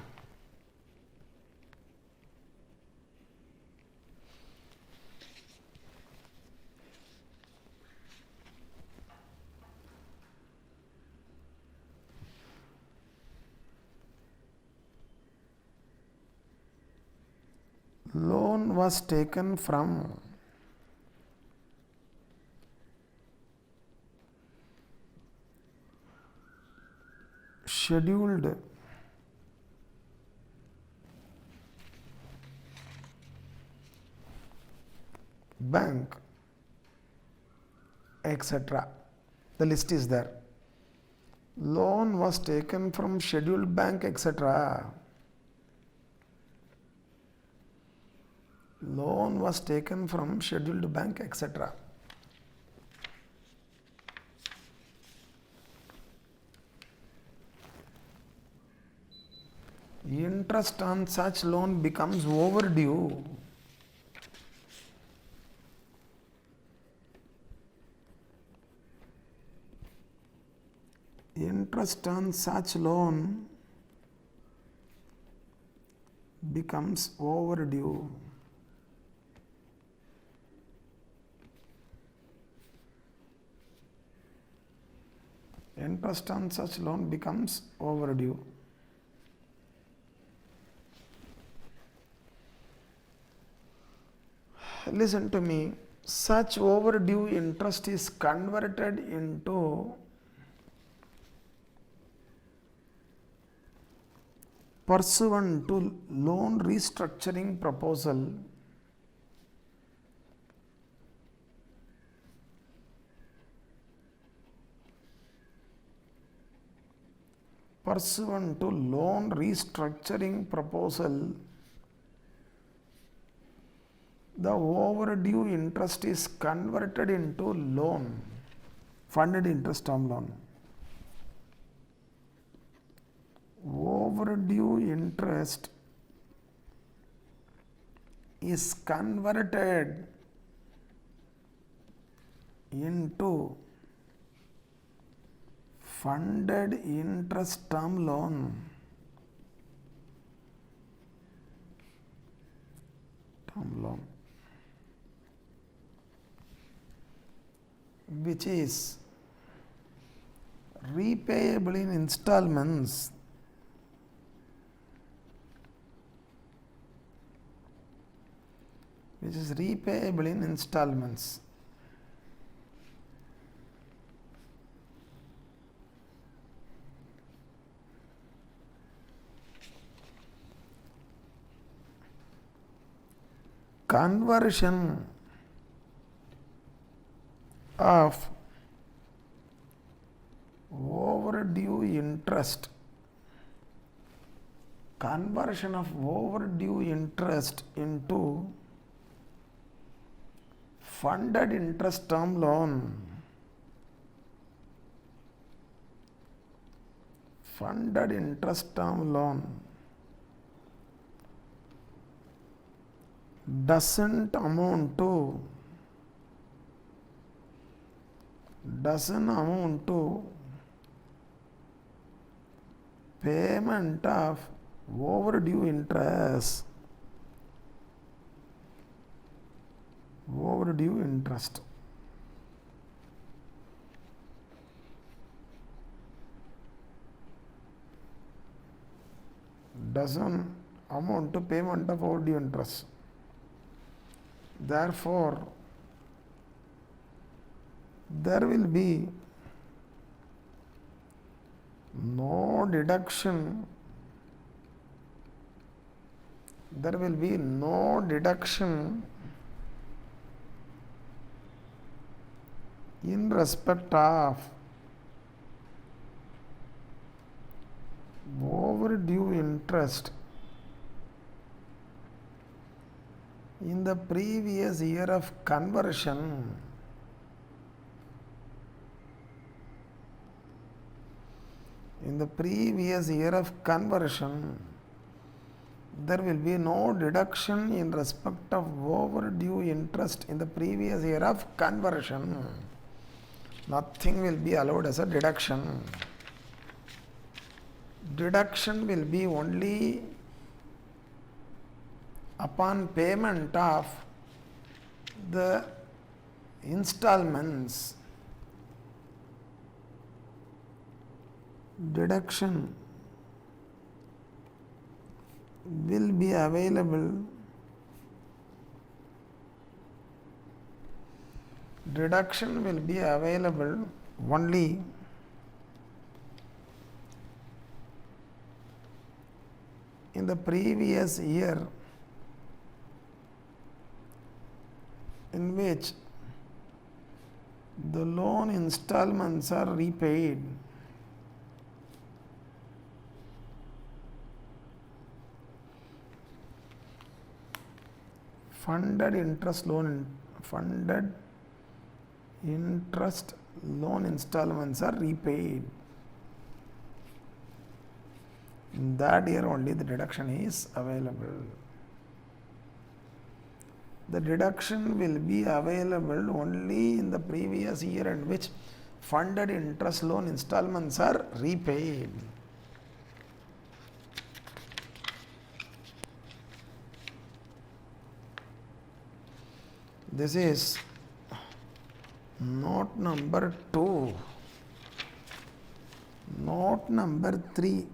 Loan was taken from scheduled bank, etc. The list is there. Loan was taken from scheduled bank, etc. Loan was taken from scheduled bank, etc. Interest on such loan becomes overdue. Interest on such loan becomes overdue. interest on such loan becomes overdue. Listen to me, such overdue interest is converted into pursuant to loan restructuring proposal pursuant to loan restructuring proposal, the overdue interest is converted into loan, funded interest term loan. Overdue interest is converted into funded interest term loan. Which is repayable in installments Conversion of overdue interest into funded interest term loan doesn't amount to payment of overdue interest. Doesn't amount to payment of overdue interest. Therefore, there will be no deduction in respect of overdue interest in the previous year of conversion. There will be no deduction in respect of overdue interest in the previous year of conversion. Nothing will be allowed as a deduction. Deduction will be only upon payment of the installments. Deduction will be available only in the previous year in which the loan installments are repaid. Funded interest loan installments are repaid. In that year only the deduction is available. The deduction will be available only in the previous year in which funded interest loan installments are repaid. This is note number 2. Note number 3.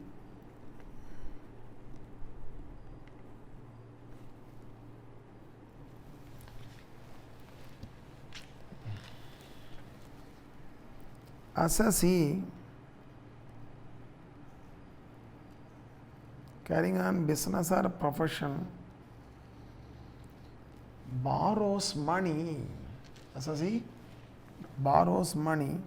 Assessee carrying on business or profession borrows money. Assessee borrows money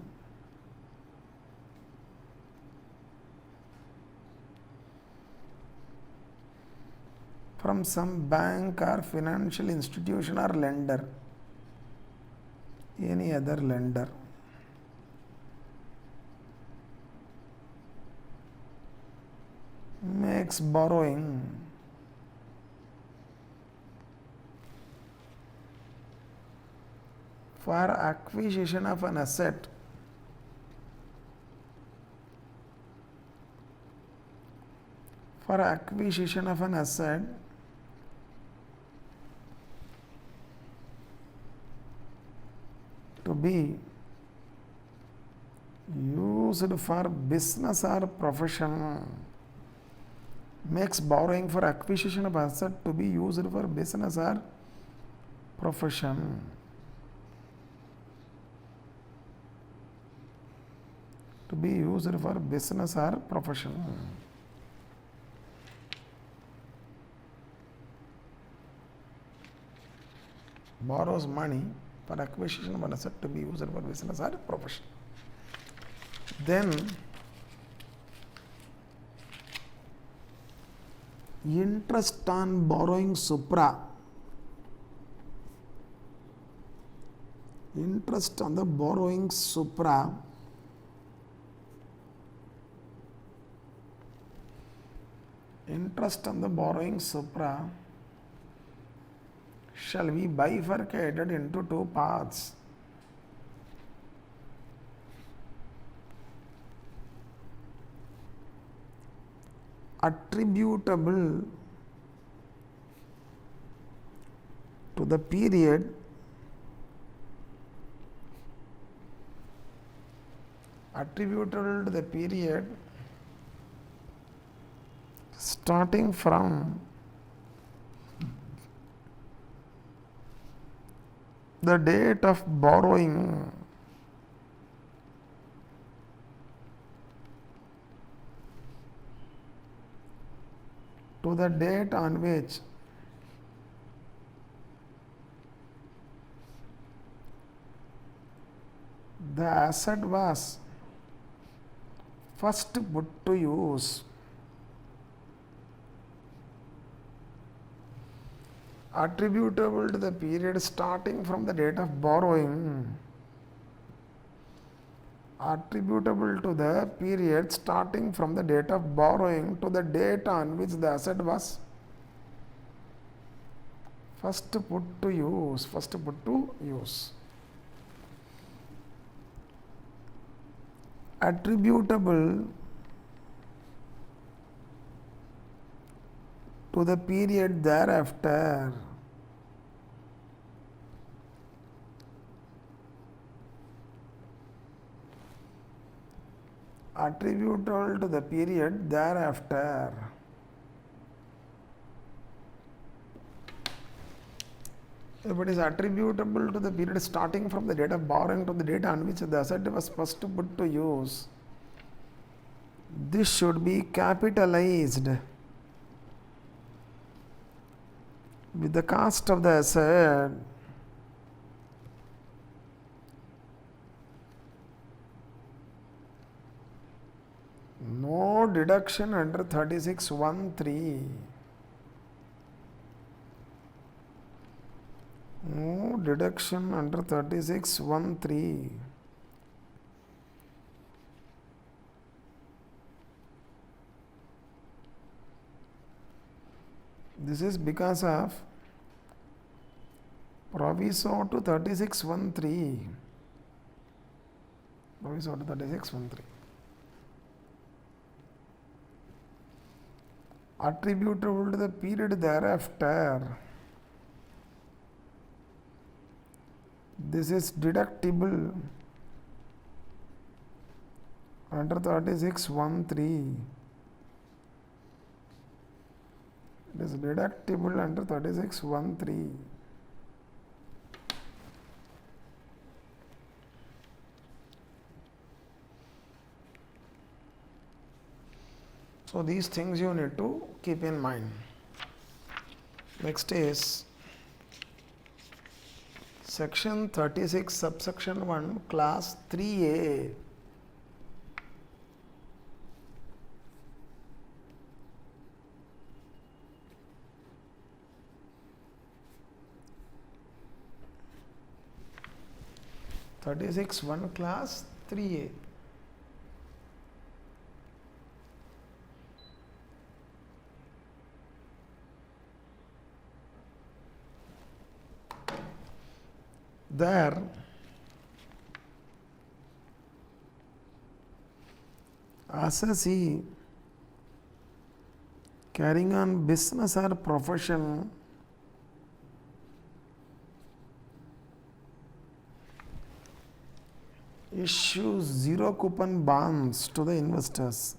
from some bank or financial institution or lender, any other lender. Makes borrowing for acquisition of an asset to be used for business or profession. Makes borrowing for acquisition of asset to be used for business or profession. To be used for business or profession. Borrows money for acquisition of an asset to be used for business or profession. Then interest on borrowing supra. Interest on the borrowing supra shall be bifurcated into two parts. Attributable to the period starting from the date of borrowing to the date on which the asset was first put to use. Attributable to the period starting from the date of borrowing. Attributable to the period starting from the date of borrowing to the date on which the asset was first put to use. Attributable to the period thereafter. Attributable to the period thereafter. If it is attributable to the period starting from the date of borrowing to the date on which the asset was first put to use, this should be capitalized with the cost of the asset no deduction under 36(1)(3). No deduction under 36(1)(3). This is because of proviso to 36(1)(3). Proviso to 36(1)(3). Attributable to the period thereafter. This is deductible under 36(1)(3). It is deductible under 36(1)(3). So these things you need to keep in mind. Next is section 36 subsection 1 class 3A. (36)(1) class 3A. There assessee carrying on business or profession issues zero coupon bonds to the investors.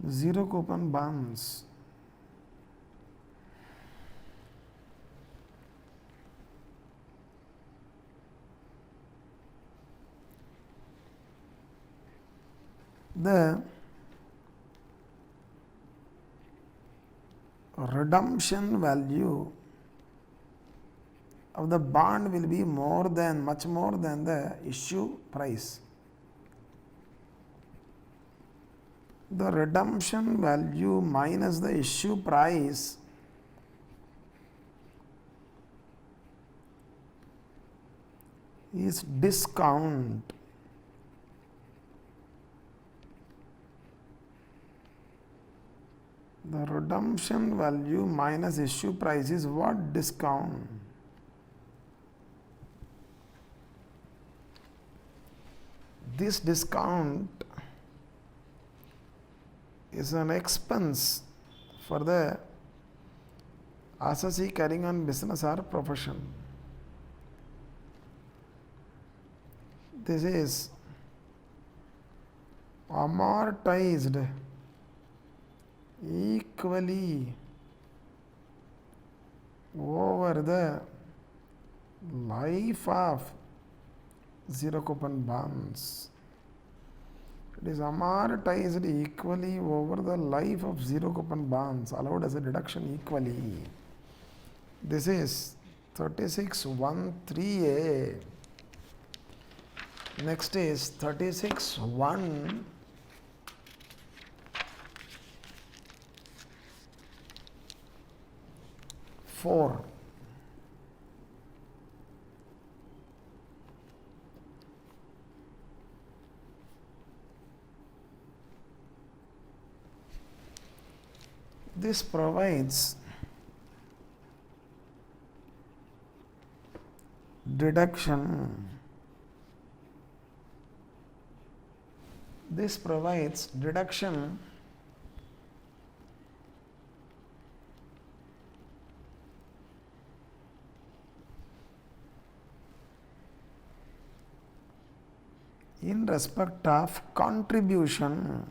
Zero coupon bonds. The redemption value of the bond will be much more than the issue price. The redemption value minus the issue price is discount. The redemption value minus issue price is what? Discount. This discount is an expense for the assessee carrying on business or profession. This is amortized equally over the life of zero coupon bonds. It is amortized equally over the life of zero coupon bonds, allowed as a deduction equally. This is 36(1)(3A). Next is 36(1)(4). This provides deduction. This provides deduction in respect of contribution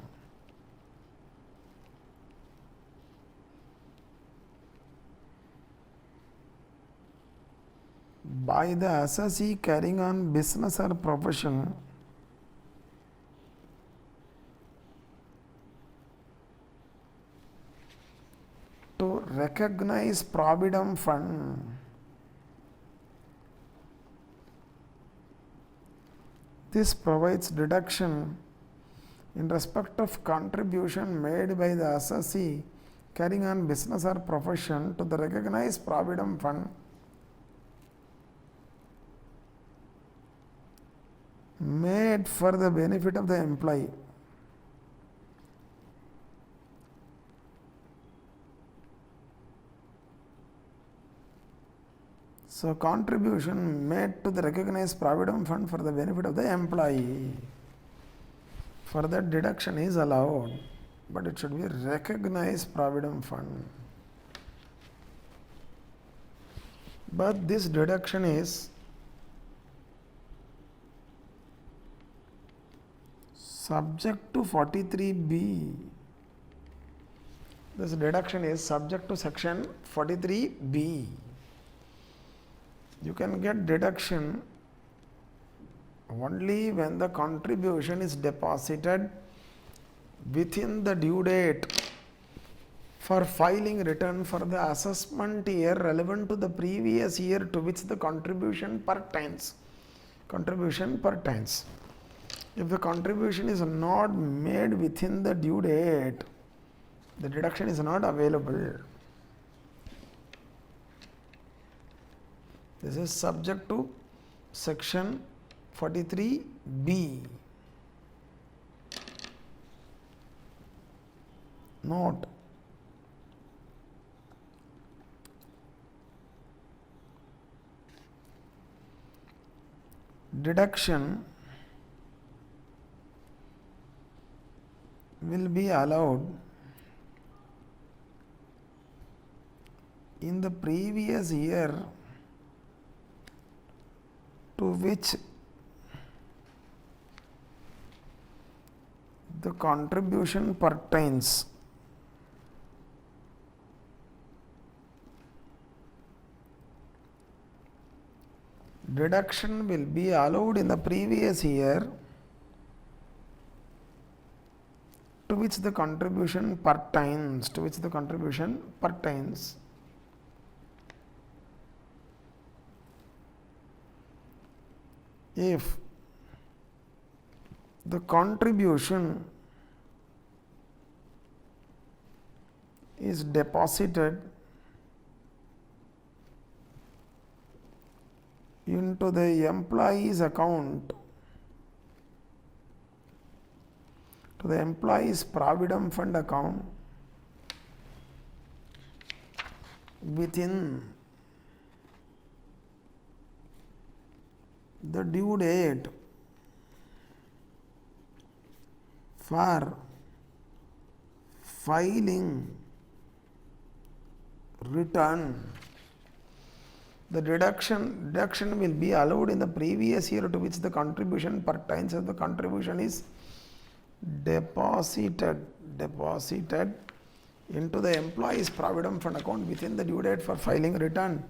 by the assessee carrying on business or profession to recognize provident fund This provides deduction in respect of contribution made by the assessee carrying on business or profession to the recognized provident fund made for the benefit of the employee. So, contribution made to the recognized provident fund for the benefit of the employee. Further deduction is allowed. but it should be recognized provident fund. But this deduction is subject to 43B. This deduction is subject to section 43B. You can get deduction only when the contribution is deposited within the due date for filing return for the assessment year relevant to the previous year to which the contribution pertains. Contribution pertains. If the contribution is not made within the due date, the deduction is not available. This is subject to section 43B. Note: deduction will be allowed in the previous year to which the contribution pertains. Deduction will be allowed in the previous year to which the contribution pertains. To which the contribution pertains. If the contribution is deposited into the employee's account, to the employee's provident fund account within the due date for filing return, the deduction will be allowed in the previous year to which the contribution pertains if the contribution is deposited into the employee's provident fund account within the due date for filing return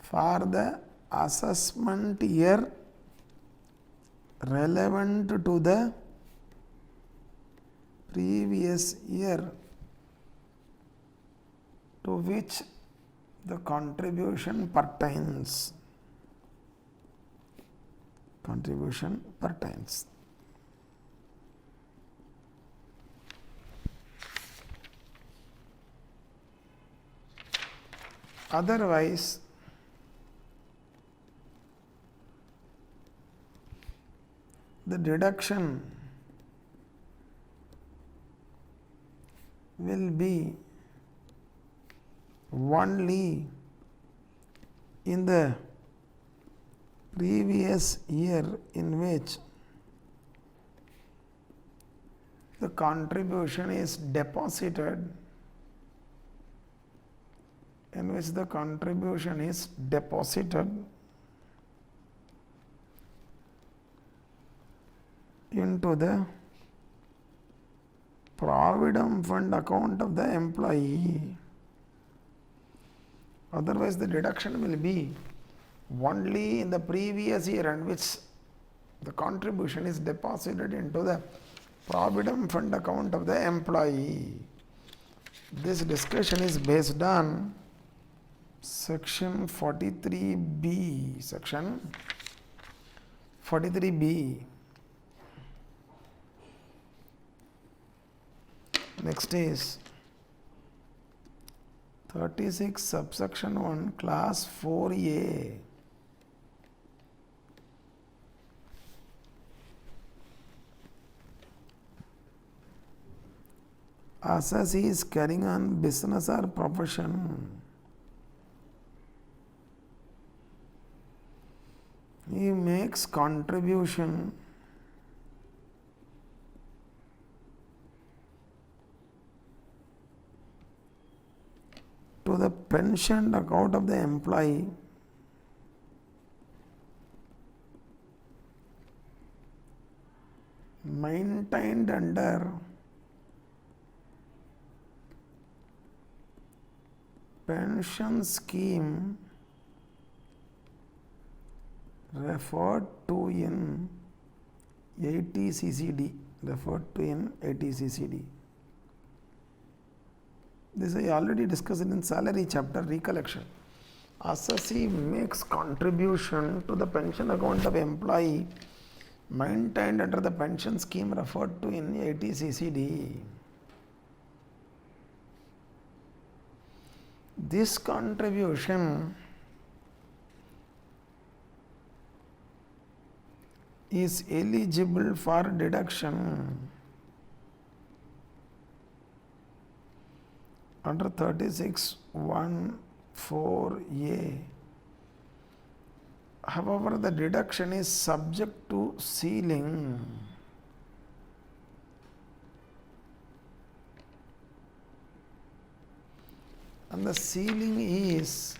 for the assessment year relevant to the previous year to which the contribution pertains. Contribution pertains. Otherwise, the deduction will be only in the previous year in which the contribution is deposited, into the provident fund account of the employee. Otherwise, the deduction will be only in the previous year in which the contribution is deposited into the provident fund account of the employee. This discussion is based on section 43B. Section 43B. Next is 36 subsection 1 class 4A. Assessee is carrying on business or profession. He makes contribution pension account of the employee maintained under pension scheme referred to in 80 CCD. This I already discussed in salary chapter, recollection. Assessee makes contribution to the pension account of employee maintained under the pension scheme referred to in 80 CCD. This contribution is eligible for deduction under 36(1)(4)(a). However, the deduction is subject to ceiling. And the ceiling is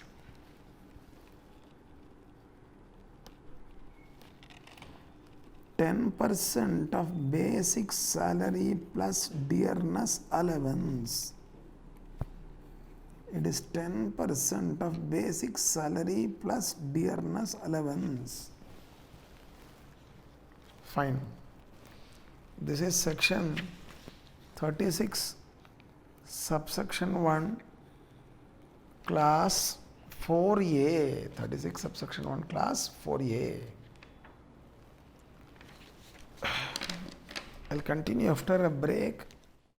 10% of basic salary plus dearness allowance. It is 10% of basic salary plus dearness allowance. Fine. This is section 36, subsection 1, class 4A. 36, subsection 1, class 4A. I'll continue after a break.